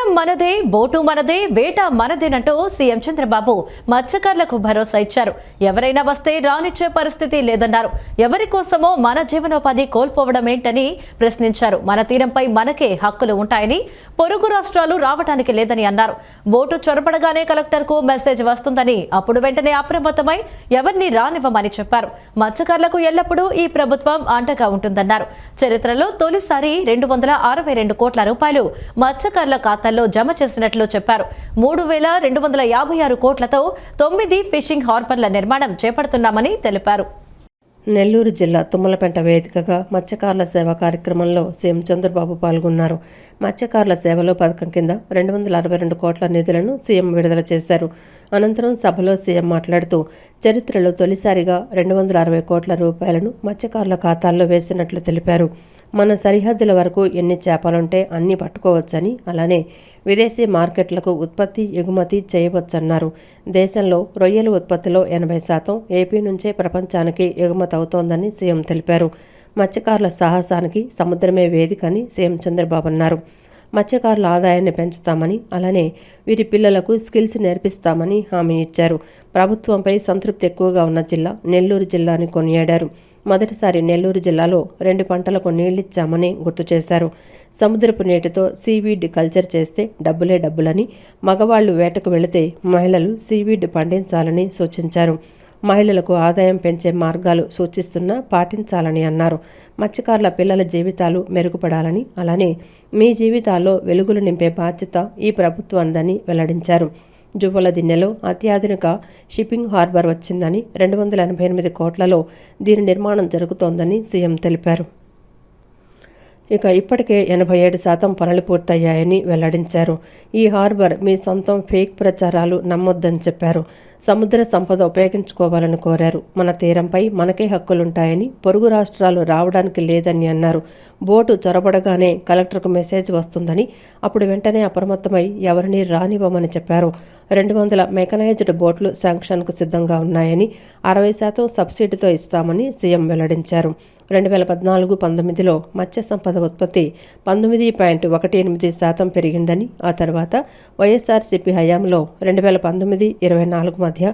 తీరం మనదే, బోటు మనదే, వేట మనదేనంటూ సీఎం చంద్రబాబు మత్స్యకారులకు భరోసా ఇచ్చారు. ఎవరైనా వస్తే రానిచ్చే పరిస్థితి లేదన్నారు. ఎవరి కోసమో మన జీవనోపాధి కోల్పోవడం ఏంటని ప్రశ్నించారు. మన తీరంపై మనకే హక్కులు ఉంటాయని, పొరుగు రాష్ట్రాలు రావడానికి లేదని అన్నారు. బోటు చొరబడగానే కలెక్టర్కు మెసేజ్ వస్తుందని, అప్పుడు వెంటనే అప్రమత్తమై ఎవరిని రానివ్వమని చెప్పారు. మత్స్యకారులకు ఎల్లప్పుడూ ఈ ప్రభుత్వం అండగా ఉంటుందన్నారు. చరిత్రలో తొలిసారి 262 కోట్ల రూపాయలు మత్స్యకారుల ఖాతాల్లో జమ చేసినట్లు చెప్పారు. 3,256 కోట్లతో 9 ఫిషింగ్ హార్బర్ల నిర్మాణం చేపడుతున్నామని తెలిపారు. నెల్లూరు జిల్లా తుమ్మలపెంట వేదికగా మత్స్యకారుల సేవ కార్యక్రమంలో సీఎం చంద్రబాబు పాల్గొన్నారు. మత్స్యకారుల సేవలో పథకం కింద 262 కోట్ల నిధులను సీఎం విడుదల చేశారు. అనంతరం సభలో సీఎం మాట్లాడుతూ, చరిత్రలో తొలిసారిగా 260 కోట్ల రూపాయలను మత్స్యకారుల ఖాతాల్లో వేసినట్లు తెలిపారు. మన సరిహద్దుల వరకు ఎన్ని చేపలుంటే అన్ని పట్టుకోవచ్చని, అలానే విదేశీ మార్కెట్లకు ఉత్పత్తి ఎగుమతి చేయవచ్చన్నారు. దేశంలో రొయ్యల ఉత్పత్తిలో 80% ఏపీ నుంచే ప్రపంచానికి ఎగుమతి అవుతోందని సీఎం తెలిపారు. మత్స్యకారుల సాహసానికి సముద్రమే వేదికని సీఎం చంద్రబాబు అన్నారు. మత్స్యకారుల ఆదాయాన్ని పెంచుతామని, అలానే వీరి పిల్లలకు స్కిల్స్ నేర్పిస్తామని హామీ ఇచ్చారు. ప్రభుత్వంపై సంతృప్తి ఎక్కువగా ఉన్న జిల్లా నెల్లూరు జిల్లాని కొనియాడారు. మొదటిసారి నెల్లూరు జిల్లాలో 2 పంటలకు నీళ్లిచ్చామని గుర్తు చేశారు. సముద్రపు నీటితో సీవీడ్ కల్చర్ చేస్తే డబ్బులే డబ్బులని, మగవాళ్లు వేటకు వెళితే మహిళలు సీవీడ్ పండించాలని సూచించారు. మహిళలకు ఆదాయం పెంచే మార్గాలు సూచిస్తున్నా పాటించాలని అన్నారు. మత్స్యకారుల పిల్లల జీవితాలు మెరుగుపడాలని, అలానే మీ జీవితాల్లో వెలుగులు నింపే బాధ్యత ఈ ప్రభుత్వానిదని వెల్లడించారు. జువ్వలదిన్నెలో అత్యాధునిక షిప్పింగ్ హార్బర్ వచ్చిందని, 288 కోట్లలో దీని నిర్మాణం జరుగుతోందని సీఎం తెలిపారు. ఇప్పటికే 87% పనులు పూర్తయ్యాయని వెల్లడించారు. ఈ హార్బర్ మీ సొంతం ఫేక్ ప్రచారాలు నమ్మొద్దని చెప్పారు. సముద్ర సంపద ఉపయోగించుకోవాలని కోరారు. మన తీరంపై మనకే హక్కులుంటాయని, పొరుగు రాష్ట్రాలు రావడానికి లేదని అన్నారు. బోటు చొరబడగానే కలెక్టర్కు మెసేజ్ వస్తుందని, అప్పుడు వెంటనే అప్రమత్తమై ఎవరిని రానివ్వమని చెప్పారు. 200 మెకనైజ్డ్ బోట్లు శాంక్షన్కు సిద్ధంగా ఉన్నాయని, 60% సబ్సిడీతో ఇస్తామని సీఎం వెల్లడించారు. 2014-19లో మత్స్య సంపద ఉత్పత్తి 19.18% పెరిగిందని, ఆ తర్వాత వైఎస్ఆర్సీపీ హయాంలో 2019-24 మధ్య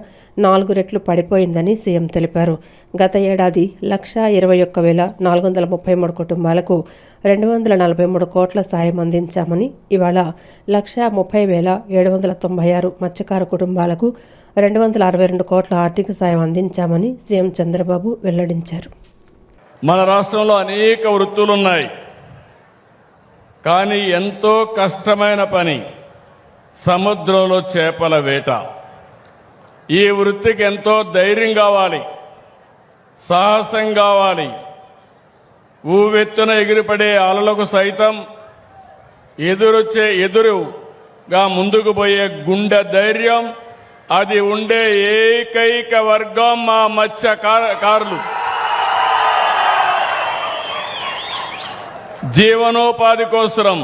4 రెట్లు పడిపోయిందని సీఎం తెలిపారు. గత ఏడాది 121,433 కుటుంబాలకు 243 కోట్ల సాయం అందించామని, ఇవాళ 130,796 మత్స్యకార కుటుంబాలకు 262 కోట్ల ఆర్థిక సాయం అందించామని సీఎం చంద్రబాబు వెల్లడించారు. మన రాష్ట్రంలో అనేక వృత్తులున్నాయి, కానీ ఎంతో కష్టమైన పని సముద్రంలో చేపల వేట. ఈ వృత్తికి ఎంతో ధైర్యం కావాలి, సాహసం కావాలి. ఊవెత్తున ఎగిరిపడే అలలకు సైతం ఎదురుగా ముందుకు పోయే గుండె ధైర్యం, అది ఉండే ఏకైక వర్గం మా మత్స్యకారులు. జీవనోపాధి కోసం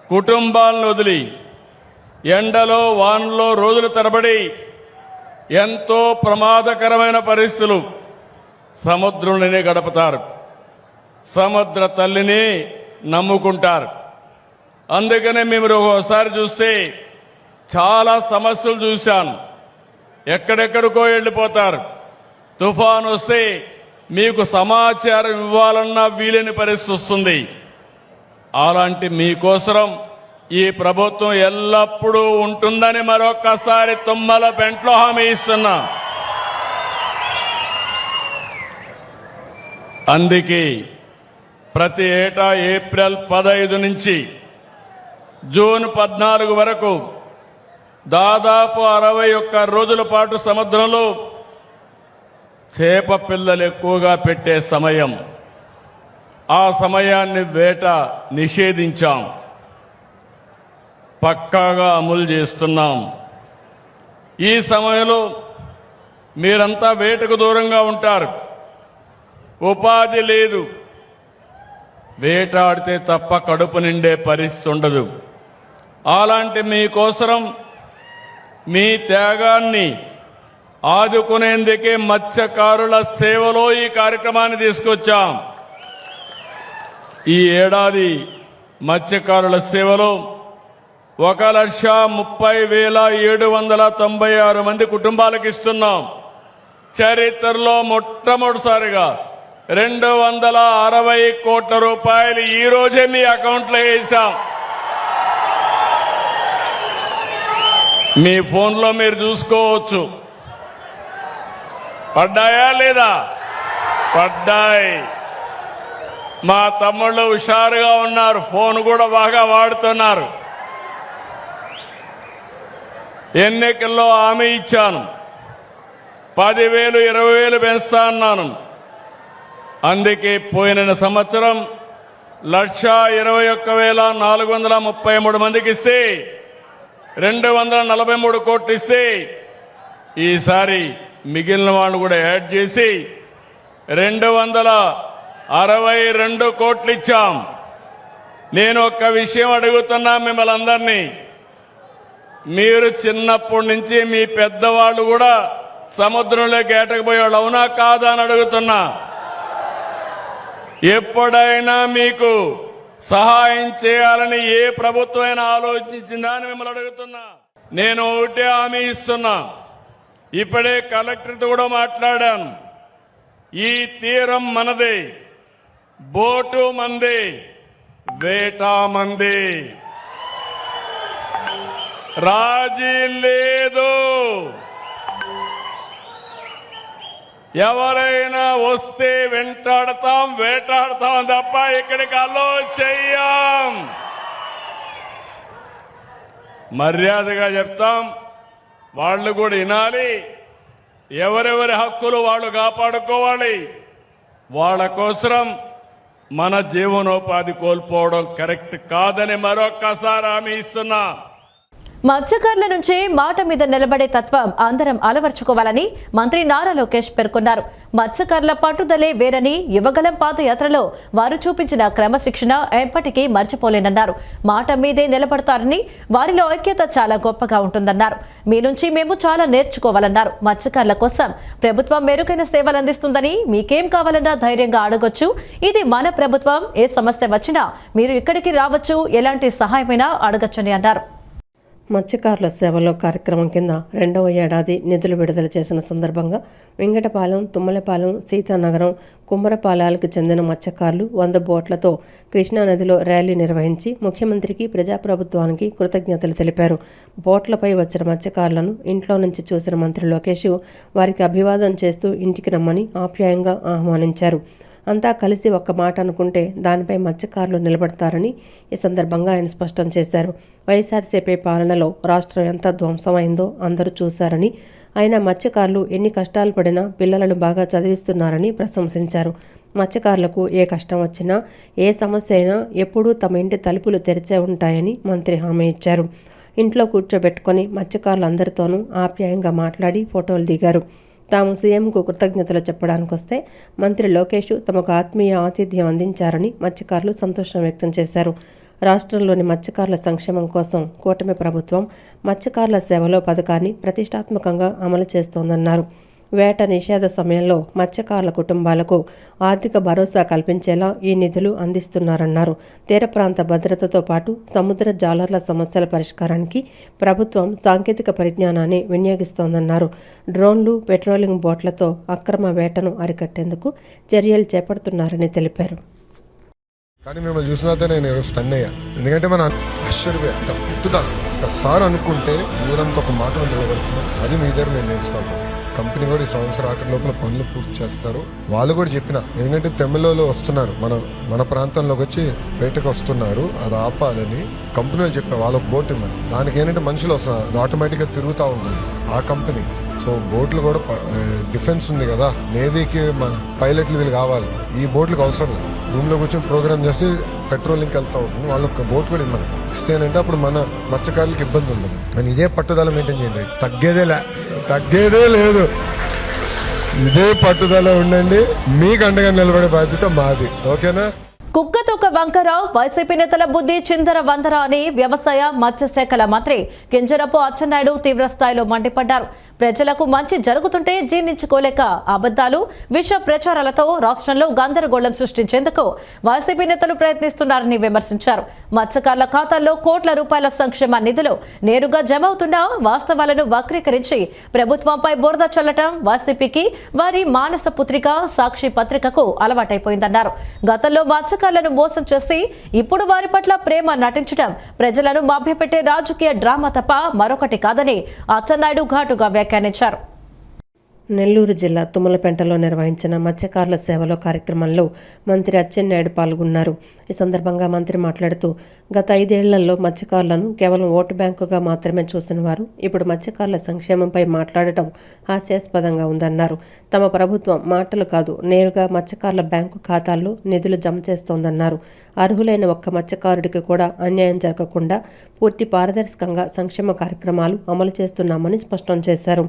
కుటుంబాలను వదిలి ఎండలో వానలో రోజుల తరబడి ఎంతో ప్రమాదకరమైన పరిస్థితులు సముద్రంలోనే గడుపుతారు. సముద్ర తల్లిని నమ్ముకుంటారు. అందుకనే మేము ఒకసారి చూస్తే చాలా సమస్యలు చూశాను. ఎక్కడెక్కడికో వెళ్ళిపోతారు. తుఫాను వస్తే మీకు సమాచారం ఇవ్వాలన్నా వీలేని పరిస్థితి వస్తుంది. అలాంటి మీకోసం ఈ ప్రభుత్వం ఎల్లప్పుడూ ఉంటుందని మరొక్కసారి తుమ్మలపెంటలో హామీ ఇస్తున్నా. అందుకే ప్రతి ఏటా ఏప్రిల్ 15 నుంచి జూన్ 14 వరకు దాదాపు 61 రోజుల పాటు సముద్రంలో చేప పిల్లలు ఎక్కువగా పెట్టే సమయం. ఆ సమయాన్ని వేట నిషేధించాం, పక్కాగా అమలు చేస్తున్నాం. ఈ సమయంలో మీరంతా వేటకు దూరంగా ఉంటారు, ఉపాధి లేదు, వేటాడితే తప్ప కడుపు నిండే పరిస్థితి ఉండదు. అలాంటి మీకోసం మీ త్యాగాన్ని ఆదుకునేందుకే మత్స్యకారుల సేవలో ఈ కార్యక్రమాన్ని తీసుకొచ్చాం. ఈ ఏడాది మత్స్యకారుల సేవలో 1,30,796 మంది కుటుంబాలకు ఇస్తున్నాం. చరిత్రలో మొట్టమొదటిసారిగా 260 కోట్ల రూపాయలు ఈ రోజే మీ అకౌంట్లో వేసాం. మీ ఫోన్లో మీరు చూసుకోవచ్చు. పడ్డాయా లేదా? పడ్డాయి. మా తమ్ముళ్ళు హుషారుగా ఉన్నారు, ఫోన్ కూడా బాగా వాడుతున్నారు. ఎన్నికల్లో హామీ ఇచ్చాను, 10,000 20,000 పెంచుతా అన్నాను. అందుకే పోయిన సంవత్సరం 1,21,433 మందికి ఇస్తే 243 కోట్లు ఇస్తే ఈసారి మిగిలిన వాళ్ళు కూడా యాడ్ చేసి 262 కోట్లు ఇచ్చాం. నేను ఒక్క విషయం అడుగుతున్నా మిమ్మల్ని అందరినీ. మీరు చిన్నప్పటి నుంచి మీ పెద్దవాళ్ళు కూడా సముద్రంలో గేటకపోయేవాళ్ళు, అవునా కాదా అని అడుగుతున్నా. ఎప్పుడైనా మీకు సహాయం చేయాలని ఏ ప్రభుత్వమైనా ఆలోచించిందా అని మిమ్మల్ని అడుగుతున్నా. నేను ఒకటే హామీ ఇస్తున్నా. ఇప్పుడే కలెక్టర్తో కూడా మాట్లాడాను. ఈ తీరం మనదే, బోటు మందే, వేట మందే, రాజీ లేదు. ఎవరైనా వస్తే వెంటాడతాం, వేటాడతాం తప్ప ఇక్కడికి అలో చెయ్యం. మర్యాదగా చెప్తాం, వాళ్ళు కూడా వినాలి. ఎవరెవరి హక్కులు వాళ్ళు కాపాడుకోవాలి. వాళ్ళ కోసం మన జీవనోపాధి కోల్పోవడం కరెక్ట్ కాదని మరొక్కసారి హామీ ఇస్తున్నా. మత్స్యకారుల నుంచి మాట మీద నిలబడే తత్వం అందరం అలవర్చుకోవాలని మంత్రి నారా లోకేష్ పేర్కొన్నారు. మత్స్యకారుల పట్టుదలే వేరని, యువగలం పాదయాత్రలో వారు చూపించిన క్రమశిక్షణ ఎప్పటికీ మర్చిపోలేనన్నారు. మాట మీదే నిలబడతారని, వారిలో ఐక్యత చాలా గొప్పగా ఉంటుందన్నారు. మీ నుంచి మేము చాలా నేర్చుకోవాలన్నారు. మత్స్యకారుల కోసం ప్రభుత్వం మెరుగైన సేవలు అందిస్తుందని, మీకేం కావాలన్నా ధైర్యంగా అడగొచ్చు. ఇది మన ప్రభుత్వం. ఏ సమస్య వచ్చినా మీరు ఇక్కడికి రావచ్చు, ఎలాంటి సహాయమైనా అడగచ్చని అన్నారు. మత్స్యకారుల సేవలో కార్యక్రమం కింద 2వ ఏడాది నిధులు విడుదల చేసిన సందర్భంగా వెంకటపాలెం, తుమ్మలపాలెం, సీతానగరం, కుమ్మరపాలెాలకు చెందిన మత్స్యకారులు 100 బోట్లతో కృష్ణానదిలో ర్యాలీ నిర్వహించి ముఖ్యమంత్రికి, ప్రజాప్రభుత్వానికి కృతజ్ఞతలు తెలిపారు. బోట్లపై వచ్చిన మత్స్యకారులను ఇంట్లో నుంచి చూసిన మంత్రి లోకేష్ వారికి అభివాదం చేస్తూ ఇంటికి రమ్మని ఆప్యాయంగా ఆహ్వానించారు. అంతా కలిసి ఒక్క మాట అనుకుంటే దానిపై మత్స్యకారులు నిలబడతారని ఈ సందర్భంగా ఆయన స్పష్టం చేశారు. వైఎస్ఆర్సీపీ పాలనలో రాష్ట్రం ఎంత ధ్వంసమైందో అందరూ చూశారని, అయినా మత్స్యకారులు ఎన్ని కష్టాలు పడినా పిల్లలను బాగా చదివిస్తున్నారని ప్రశంసించారు. మత్స్యకారులకు ఏ కష్టం వచ్చినా, ఏ సమస్య అయినా ఎప్పుడూ తమ ఇంటి తలుపులు తెరిచే ఉంటాయని మంత్రి హామీ ఇచ్చారు. ఇంట్లో కూర్చోబెట్టుకొని మత్స్యకారులందరితోనూ ఆప్యాయంగా మాట్లాడి ఫోటోలు దిగారు. తాము సీఎంకు కృతజ్ఞతలు చెప్పడానికి వస్తే మంత్రి లోకేష్ తమకు ఆత్మీయ ఆతిథ్యం అందించారని మత్స్యకారులు సంతోషం వ్యక్తం చేశారు. రాష్ట్రంలోని మత్స్యకారుల సంక్షేమం కోసం కూటమి ప్రభుత్వం మత్స్యకారుల సేవలో పథకాన్ని ప్రతిష్టాత్మకంగా అమలు చేస్తోందన్నారు. వేట నిషేధ సమయంలో మత్స్యకారుల కుటుంబాలకు ఆర్థిక భరోసా కల్పించేలా ఈ నిధులు అందిస్తున్నారన్నారు. తీర ప్రాంత భద్రతతో పాటు సముద్ర జాలర్ల సమస్యల పరిష్కారానికి ప్రభుత్వం సాంకేతిక పరిజ్ఞానాన్ని వినియోగిస్తోందన్నారు. డ్రోన్లు, పెట్రోలింగ్ బోట్లతో అక్రమ వేటను అరికట్టేందుకు చర్యలు చేపడుతున్నారని తెలిపారు. కానీ మిమ్మల్ని చూసినాతే నేను ఈరోజు స్టన్ అయ్యా. ఎందుకంటే మన ఆశ్చర్యపోయా, అంత పుట్టుతాను ఒకసారి అనుకుంటే ఊరంతా ఒక మాట నిలబడుతున్నాం. అది మీ దగ్గర నేను నేర్చుకోవాలి. కంపెనీ కూడా ఈ సంవత్సరం ఆఖరి లోపల పనులు పూర్తి చేస్తారు. వాళ్ళు కూడా చెప్పిన, ఎందుకంటే తమిళలో వస్తున్నారు, మన ప్రాంతంలోకి వచ్చి వేటకు వస్తున్నారు, అది ఆపాలని కంపెనీ వాళ్ళు చెప్పారు. వాళ్ళకి బోట్ ఇవ్వని, దానికి ఏంటంటే మనుషులు వస్తున్నారు, అది ఆటోమేటిక్గా తిరుగుతూ ఉంటుంది ఆ కంపెనీ. సో బోట్లు కూడా డిఫెన్స్ ఉంది కదా, నేవీకి పైలట్లు వీళ్ళు కావాలి. ఈ బోట్లకు అవసరం లేదు. రూమ్లో కూర్చొని ప్రోగ్రామ్ చేసి పెట్రోలింగ్కి వెళ్తూ ఉంటుంది. వాళ్ళొక్క బోట్ కూడా ఇవ్వను ఇస్తేనంటే అప్పుడు మన మత్స్యకారులకు ఇబ్బంది ఉండదు. కానీ ఇదే పట్టుదల మెయింటైన్ చేయండి, తగ్గేదే లేదు. ఇదే పట్టుదల ఉండండి, మీకు అండగా నిలబడే బాధ్యత మాది. ఓకేనా? కుక్కతోక వంకర వైసీపీ నేతల బుద్ధి చిందర వందర అని వ్యవసాయ మత్స్యశాఖల మంత్రి కింజరపు అచ్చెన్నాయుడు తీవ్రస్థాయిలో మండిపడ్డారు. ప్రజలకు మంచి జరుగుతుంటే జీర్ణించుకోలేక అబద్దాలు, విష ప్రచారాలతో రాష్ట్రంలో గందరగోళం సృష్టించేందుకు వైసీపీ నేతలు ప్రయత్నిస్తున్నారని విమర్శించారు. మత్స్యకారుల ఖాతాల్లో కోట్ల రూపాయల సంక్షేమ నిధులు నేరుగా జమ అవుతున్నా వాస్తవాలను వక్రీకరించి ప్రభుత్వంపై బురద చల్లటం వైసీపీకి వారి మానస పుత్రిక సాక్షి పత్రికకు అలవాటైపోయిందన్నారు. గతంలో మత్స్యకారులను మోసం చేసి ఇప్పుడు వారి పట్ల ప్రేమ నటించడం ప్రజలను మభ్యపెట్టే రాజకీయ డ్రామా తప్ప మరొకటి కాదని అచ్చెన్నాయుడు ఘాటుగా వ్యాఖ్యానించారు. నెల్లూరు జిల్లా తుమ్మలపెంటలో నిర్వహించిన మత్స్యకారుల సేవలో కార్యక్రమంలో మంత్రి అచ్చెన్నాయుడు పాల్గొన్నారు. ఈ సందర్భంగా మంత్రి మాట్లాడుతూ గత 5 ఏళ్లలో మత్స్యకారులను కేవలం ఓటు బ్యాంకుగా మాత్రమే చూసిన వారు ఇప్పుడు మత్స్యకారుల సంక్షేమంపై మాట్లాడటం హాస్యాస్పదంగా ఉందన్నారు. తమ ప్రభుత్వం మాటలు కాదు నేరుగా మత్స్యకారుల బ్యాంకు ఖాతాల్లో నిధులు జమ చేస్తోందన్నారు. అర్హులైన ఒక్క మత్స్యకారుడికి కూడా అన్యాయం జరగకుండా పూర్తి పారదర్శకంగా సంక్షేమ కార్యక్రమాలు అమలు చేస్తున్నామని స్పష్టం చేశారు.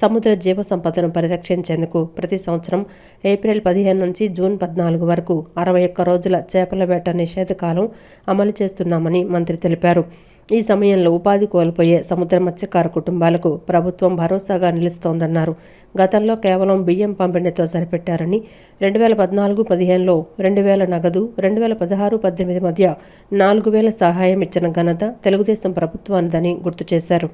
సముద్ర జీవ సంపదను పరిరక్షించేందుకు ప్రతి సంవత్సరం ఏప్రిల్ 15 నుంచి జూన్ 14 వరకు 61 రోజుల చేపల వేట నిషేధ కాలం అమలు చేస్తున్నామని మంత్రి తెలిపారు. ఈ సమయంలో ఉపాధి కోల్పోయే సముద్ర మత్స్యకార కుటుంబాలకు ప్రభుత్వం భరోసాగా నిలుస్తోందన్నారు. గతంలో కేవలం బియ్యం పంపిణీతో సరిపెట్టారని 2014-15లో 2000 నగదు, 2016-18 మధ్య 4000 సహాయం ఇచ్చిన ఘనత తెలుగుదేశం ప్రభుత్వానిదని గుర్తు చేశారు.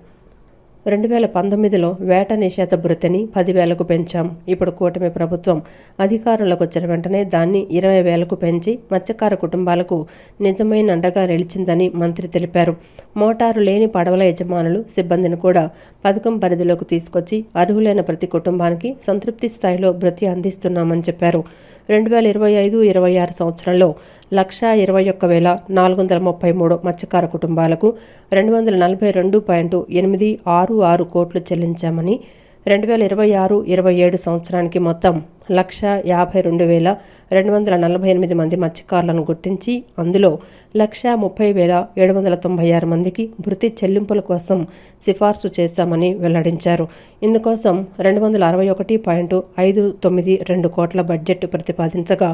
2019లో వేట నిషేధ భృతిని 10,000కు పెంచాం. ఇప్పుడు కూటమి ప్రభుత్వం అధికారంలోకి వచ్చిన వెంటనే దాన్ని 20,000కు పెంచి మత్స్యకార కుటుంబాలకు నిజమైన అండగా నిలిచిందని మంత్రి తెలిపారు. మోటారు లేని పడవల యజమానులు, సిబ్బందిని కూడా పథకం పరిధిలోకి తీసుకొచ్చి అర్హులైన ప్రతి కుటుంబానికి సంతృప్తి స్థాయిలో భృతి అందిస్తున్నామని చెప్పారు. 2025-26 సంవత్సరంలో 121,433 మత్స్యకార కుటుంబాలకు 242.866 కోట్లు చెల్లించామని, 2026-27 సంవత్సరానికి మొత్తం 152,248 మంది మత్స్యకారులను గుర్తించి అందులో 130,796 మందికి భృతి చెల్లింపుల కోసం సిఫార్సు చేశామని వెల్లడించారు. ఇందుకోసం 261.592 కోట్ల బడ్జెట్ ప్రతిపాదించగా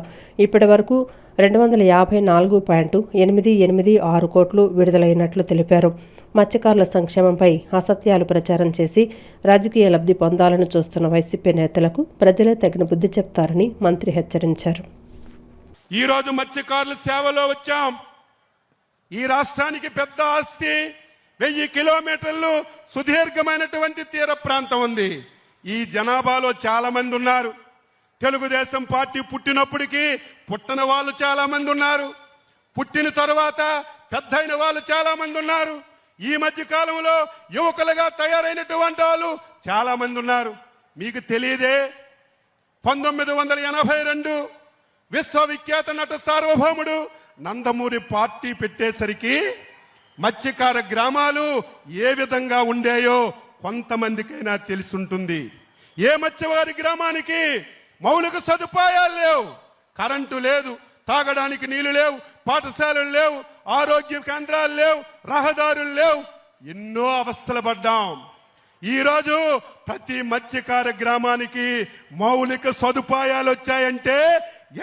ఇప్పటి వరకు 254.886 కోట్లు విడుదలైనట్లు తెలిపారు. మత్స్యకారుల సంక్షేమంపై అసత్యాలు ప్రచారం చేసి రాజకీయ లబ్ధి పొందాలని చూస్తున్న వైసీపీ నేతలకు ప్రజలే తగిన బుద్ధి చెప్తారని మంత్రి హెచ్చరించారు. ఈరోజు మత్స్యకారుల సేవలో వచ్చాం. ఈ రాష్ట్రానికి పెద్ద ఆస్తి 1000 కిలోమీటర్లు సుదీర్ఘమైనటువంటి తీర ప్రాంతం ఉంది. ఈ జనాభాలో చాలా మంది ఉన్నారు. తెలుగుదేశం పార్టీ పుట్టినప్పటికీ పుట్టని వాళ్ళు చాలా మంది ఉన్నారు. పుట్టిన తర్వాత పెద్దయిన వాళ్ళు చాలా మంది ఉన్నారు. ఈ మధ్య కాలంలో యువకులుగా తయారైనటువంటి వాళ్ళు చాలా మంది ఉన్నారు. మీకు తెలియదే, 1982 విశ్వవిఖ్యాత నట సార్వభౌముడు నందమూరి పార్టీ పెట్టేసరికి మత్స్యకార గ్రామాలు ఏ విధంగా ఉండేయో కొంతమందికైనా తెలుసుంటుంది. ఏ మత్స్యవారి గ్రామానికి మౌలిక సదుపాయాలు లేవు, కరెంటు లేదు, తాగడానికి నీళ్లు లేవు, పాఠశాలలు లేవు, ఆరోగ్య కేంద్రాలు లేవు, రహదారులు లేవు, ఎన్నో అవస్థలు పడ్డాం. ఈరోజు ప్రతి మత్స్యకార గ్రామానికి మౌలిక సదుపాయాలు వచ్చాయంటే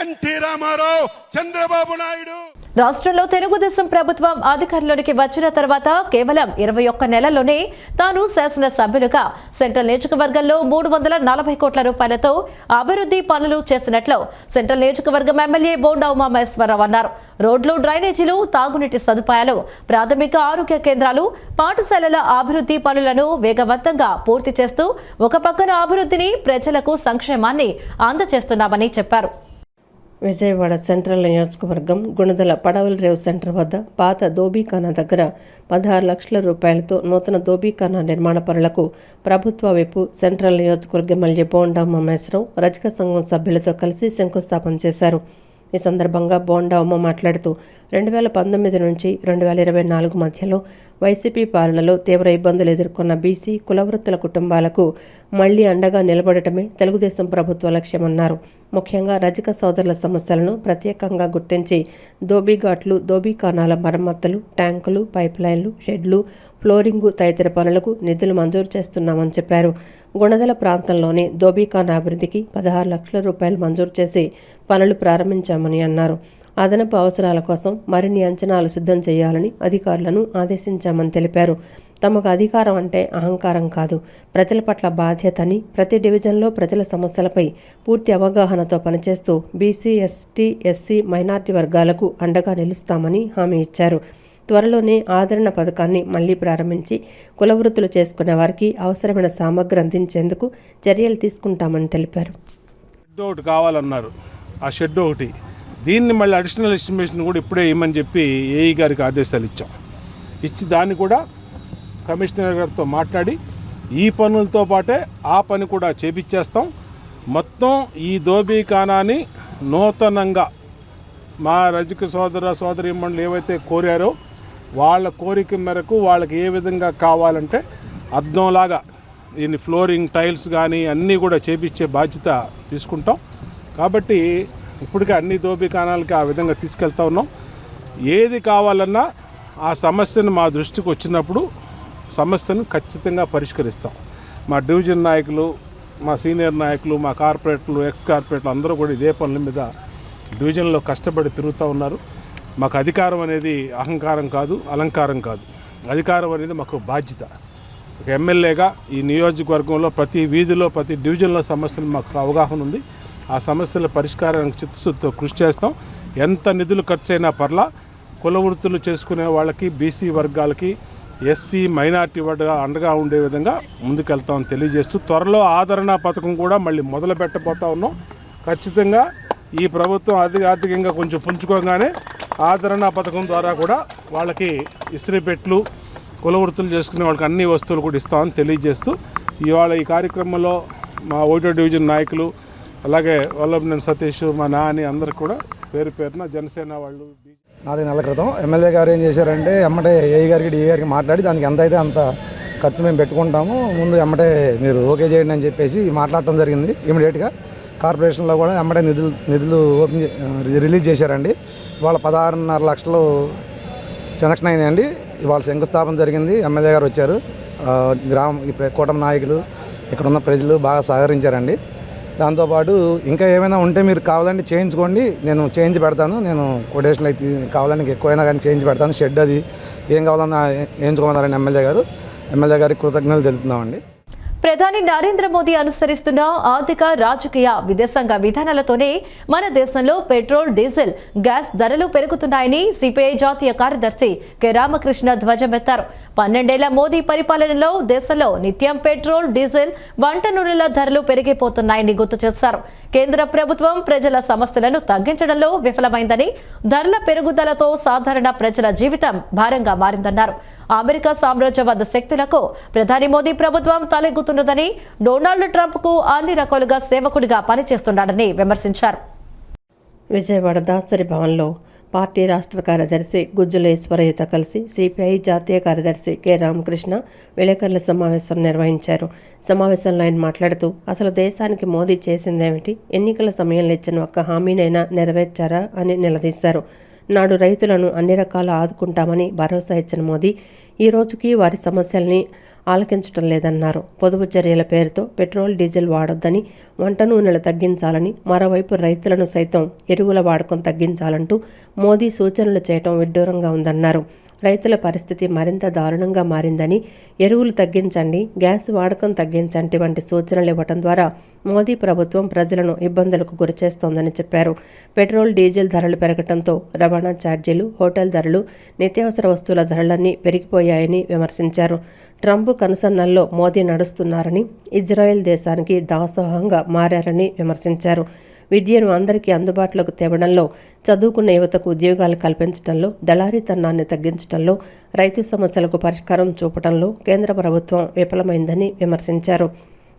ఎన్టీ రామారావు, చంద్రబాబు నాయుడు. రాష్ట్రంలో తెలుగుదేశం ప్రభుత్వం అధికారంలోకి వచ్చిన తర్వాత కేవలం 21 నెలల్లోనే తాను శాసనసభ్యులుగా సెంట్రల్ నియోజకవర్గంలో 340 కోట్ల రూపాయలతో అభివృద్ధి పనులు చేసినట్లు సెంట్రల్ నియోజకవర్గం ఎమ్మెల్యే బోండా ఉమామహేశ్వరరావు అన్నారు. రోడ్లు, డ్రైనేజీలు, తాగునీటి సదుపాయాలు, ప్రాథమిక ఆరోగ్య కేంద్రాలు, పాఠశాలల అభివృద్ధి పనులను వేగవంతంగా పూర్తి చేస్తూ ఒక పక్కన అభివృద్ధిని, ప్రజలకు సంక్షేమాన్ని అందజేస్తున్నామని చెప్పారు. విజయవాడ సెంట్రల్ నియోజకవర్గం గుణదల పడవల రేవు సెంటర్ వద్ద పాత దోబీఖానా దగ్గర 16 లక్షల రూపాయలతో నూతన దోబీఖానా నిర్మాణ పనులకు ప్రభుత్వ వైపు సెంట్రల్ నియోజకవర్గ ఎమ్మెల్యే బోండా ఉమామహేశ్వరరావు రజక సంఘం సభ్యులతో కలిసి శంకుస్థాపన చేశారు. ఈ సందర్భంగా బోండా ఉమ్మ మాట్లాడుతూ 2019 నుంచి 2024 మధ్యలో వైసీపీ పాలనలో తీవ్ర ఇబ్బందులు ఎదుర్కొన్న బీసీ కులవృత్తుల కుటుంబాలకు మళ్లీ అండగా నిలబడటమే తెలుగుదేశం ప్రభుత్వ లక్ష్యమన్నారు. ముఖ్యంగా రజక సోదరుల సమస్యలను ప్రత్యేకంగా గుర్తించి దోబీఘాట్లు, దోబీఖానాల మరమ్మతులు, ట్యాంకులు, పైప్లైన్లు, షెడ్లు, ఫ్లోరింగు తదితర పనులకు నిధులు మంజూరు చేస్తున్నామని చెప్పారు. గుణదల ప్రాంతంలోని దోబీఖానా అభివృద్ధికి 16 లక్షల రూపాయలు మంజూరు చేసి పనులు ప్రారంభించామని అన్నారు. అదనపు అవసరాల కోసం మరిన్ని అంచనాలు సిద్ధం చేయాలని అధికారులను ఆదేశించామని తెలిపారు. తమకు అధికారం అంటే అహంకారం కాదు, ప్రజల పట్ల బాధ్యతని, ప్రతి డివిజన్లో ప్రజల సమస్యలపై పూర్తి అవగాహనతో పనిచేస్తూ బీసీ, ఎస్టీ, ఎస్సీ, మైనార్టీ వర్గాలకు అండగా నిలుస్తామని హామీ ఇచ్చారు. త్వరలోనే ఆదరణ పథకాన్ని మళ్లీ ప్రారంభించి కుల వృత్తులు చేసుకునే వారికి అవసరమైన సామగ్రి అందించేందుకు చర్యలు తీసుకుంటామని తెలిపారు. షెడ్ ఒకటి కావాలన్నారు, ఆ షెడ్ ఒకటి, దీన్ని మళ్ళీ అడిషనల్ ఎస్టిమేషన్ కూడా ఇప్పుడే ఇవ్వమని చెప్పి ఏఈ గారికి ఆదేశాలు ఇచ్చి దాన్ని కూడా కమిషనర్ గారితో మాట్లాడి ఈ పనులతో పాటే ఆ పని కూడా చేపిచ్చేస్తాం. మొత్తం ఈ దోబీఖానాని నూతనంగా మా రజక సోదరీమణులు ఏవైతే కోరారో వాళ్ళ కోరిక మేరకు వాళ్ళకి ఏ విధంగా కావాలంటే అద్దంలాగా దీన్ని ఫ్లోరింగ్, టైల్స్ కానీ అన్నీ కూడా చేపించే బాధ్యత తీసుకుంటాం. కాబట్టి ఇప్పటికే అన్ని దోబీఖానాలకి ఆ విధంగా తీసుకెళ్తా ఉన్నాం. ఏది కావాలన్నా ఆ సమస్యను మా దృష్టికి వచ్చినప్పుడు సమస్యను ఖచ్చితంగా పరిష్కరిస్తాం. మా డివిజన్ నాయకులు, మా సీనియర్ నాయకులు, మా కార్పొరేటర్లు, ఎక్స్ కార్పొరేటర్లు అందరూ కూడా ఇదే పనుల మీద డివిజన్లో కష్టపడి తిరుగుతూ ఉన్నారు. మాకు అధికారం అనేది అహంకారం కాదు, అలంకారం కాదు. అధికారం అనేది మాకు బాధ్యత. ఒక ఎమ్మెల్యేగా ఈ నియోజకవర్గంలో ప్రతి వీధిలో, ప్రతి డివిజన్లో సమస్యలు మాకు అవగాహన ఉంది. ఆ సమస్యల పరిష్కారానికి చిత్తశుద్ధితో కృషి చేస్తాం. ఎంత నిధులు ఖర్చు అయినా పర్లా కుల వృత్తులు చేసుకునే వాళ్ళకి, బీసీ వర్గాలకి, ఎస్సీ, మైనార్టీ అండగా ఉండే విధంగా ముందుకెళ్తామని తెలియజేస్తూ త్వరలో ఆదరణ పథకం కూడా మళ్ళీ మొదలు పెట్టబోతా ఉన్నాం. ఖచ్చితంగా ఈ ప్రభుత్వం ఆర్థికంగా కొంచెం పుంజుకోగానే ఆదరణ పథకం ద్వారా కూడా వాళ్ళకి ఇస్త్రీపెట్లు, కుల వృత్తులు చేసుకునే వాళ్ళకి అన్ని వస్తువులు కూడా ఇస్తామని తెలియజేస్తూ ఇవాళ ఈ కార్యక్రమంలో మా 1వ డివిజన్ నాయకులు, అలాగే వల్లభనేని సతీష్, మా నాని అందరికి కూడా పేరు పేరున జనసేన వాళ్ళు. నాది నెల క్రితం ఎమ్మెల్యే గారు ఏం చేశారంటే ఎమ్మటే ఏఈ గారికి, డిఏ గారికి మాట్లాడి దానికి ఎంత అయితే అంత ఖర్చు మేము పెట్టుకుంటాము, ముందు ఎమ్మటే మీరు ఓకే చేయండి అని చెప్పేసి మాట్లాడటం జరిగింది. ఇమీడియట్గా కార్పొరేషన్లో కూడా ఎమ్మటే నిధులు రిలీజ్ చేశారండి. ఇవాళ 16.5 లక్షలు సెలక్షన్ అయిందండి. ఇవాళ శంకుస్థాపన జరిగింది. ఎమ్మెల్యే గారు వచ్చారు, కూటమి నాయకులు, ఇక్కడ ఉన్న ప్రజలు బాగా సహకరించారండి. దాంతోపాటు ఇంకా ఏమైనా ఉంటే మీరు కావాలంటే చేయించుకోండి, నేను చేయించి పెడతాను. నేను కొటేషన్లు అయితే కావాలని ఎక్కువైనా కానీ చేయించి పెడతాను. షెడ్ అది ఏం కావాలన్నా వేయించుకోమన్నారని ఎమ్మెల్యే గారికి కృతజ్ఞతలు తెలుపుతున్నామండి. ప్రధాని నరేంద్ర మోదీ అనుసరిస్తున్న ఆర్థిక, రాజకీయ, విదేశాంగ విధానాలతోనే మన దేశంలో పెట్రోల్, డీజిల్, గ్యాస్ ధరలు పెరుగుతున్నాయని సిపిఐ జాతీయ కార్యదర్శి కె రామకృష్ణ ధ్వజమెత్తారు. 12 ఏళ్ల మోదీ పరిపాలనలో దేశంలో నిత్యం పెట్రోల్, డీజిల్, వంట నూనెల ధరలు పెరిగిపోతున్నాయని గుర్తు చేశారు. కేంద్ర ప్రభుత్వం ప్రజల సమస్యలను తగ్గించడంలో విఫలమైందని, ధరల పెరుగుదలతో సాధారణ ప్రజల జీవితం భారంగా మారిందన్నారు. అమెరికా సామ్రాజ్యవాద శక్తులకు ప్రధాని మోదీ ప్రభుత్వం తలెగ్గుతున్నదని, డొనాల్డ్ ట్రంప్ కు అన్ని రకాలుగా సేవకుడిగా పనిచేస్తున్నాడని విమర్శించారు. విజయవాడ దాసరి భవన్లో పార్టీ రాష్ట్ర కార్యదర్శి గుజ్జుల ఈశ్వరయ్యతో కలిసి సిపిఐ జాతీయ కార్యదర్శి కె రామకృష్ణ విలేకరుల సమావేశం నిర్వహించారు. సమావేశంలో ఆయన మాట్లాడుతూ అసలు దేశానికి మోదీ చేసిందేమిటి, ఎన్నికల సమయంలో ఇచ్చిన ఒక్క హామీనైనా నెరవేర్చారా అని నిలదీశారు. నాడు రైతులను అన్ని రకాల ఆదుకుంటామని భరోసా ఇచ్చిన మోదీ ఈ రోజుకి వారి సమస్యల్ని ఆలకించడం లేదన్నారు. పొదుపు చర్యల పేరుతో పెట్రోల్, డీజిల్ వాడొద్దని, వంట నూనెలు తగ్గించాలని, మరోవైపు రైతులను సైతం ఎరువుల వాడకం తగ్గించాలంటూ మోదీ సూచనలు చేయడం విడ్డూరంగా ఉందన్నారు. రైతుల పరిస్థితి మరింత దారుణంగా మారిందని, ఎరువులు తగ్గించండి, గ్యాస్ వాడకం తగ్గించండి వంటి సూచనలు ఇవ్వడం ద్వారా మోదీ ప్రభుత్వం ప్రజలను ఇబ్బందులకు గురిచేస్తోందని చెప్పారు. పెట్రోల్, డీజిల్ ధరలు పెరగడంతో రవాణా ఛార్జీలు, హోటల్ ధరలు, నిత్యావసర వస్తువుల ధరలన్నీ పెరిగిపోయాయని విమర్శించారు. ట్రంప్ కనుసన్నల్లో మోదీ నడుస్తున్నారని, ఇజ్రాయెల్ దేశానికి దాసోహంగా మారారని విమర్శించారు. విద్యను అందరికీ అందుబాటులోకి తేవడంలో, చదువుకున్న యువతకు ఉద్యోగాలు కల్పించడంలో, దళారీతనాన్ని తగ్గించడంలో, రైతు సమస్యలకు పరిష్కారం చూపడంలో కేంద్ర ప్రభుత్వం విఫలమైందని విమర్శించారు.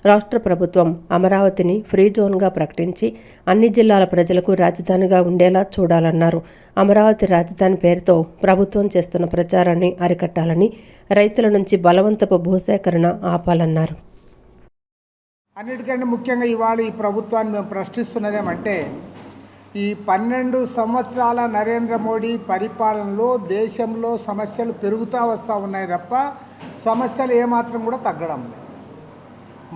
రాష్ట్ర ప్రభుత్వం అమరావతిని ఫ్రీ జోన్గా ప్రకటించి అన్ని జిల్లాల ప్రజలకు రాజధానిగా ఉండేలా చూడాలన్నారు. అమరావతి రాజధాని పేరుతో ప్రభుత్వం చేస్తున్న ప్రచారాన్ని అరికట్టాలని, రైతుల నుంచి బలవంతపు భూసేకరణ ఆపాలన్నారు. అన్నిటికంటే ముఖ్యంగా ఇవాళ ఈ ప్రభుత్వాన్ని మేము ప్రశ్నిస్తున్నదేమంటే, ఈ 12 సంవత్సరాల నరేంద్ర మోడీ పరిపాలనలో దేశంలో సమస్యలు పెరుగుతూ వస్తూ ఉన్నాయి తప్ప సమస్యలు ఏమాత్రం కూడా తగ్గడం లేదు.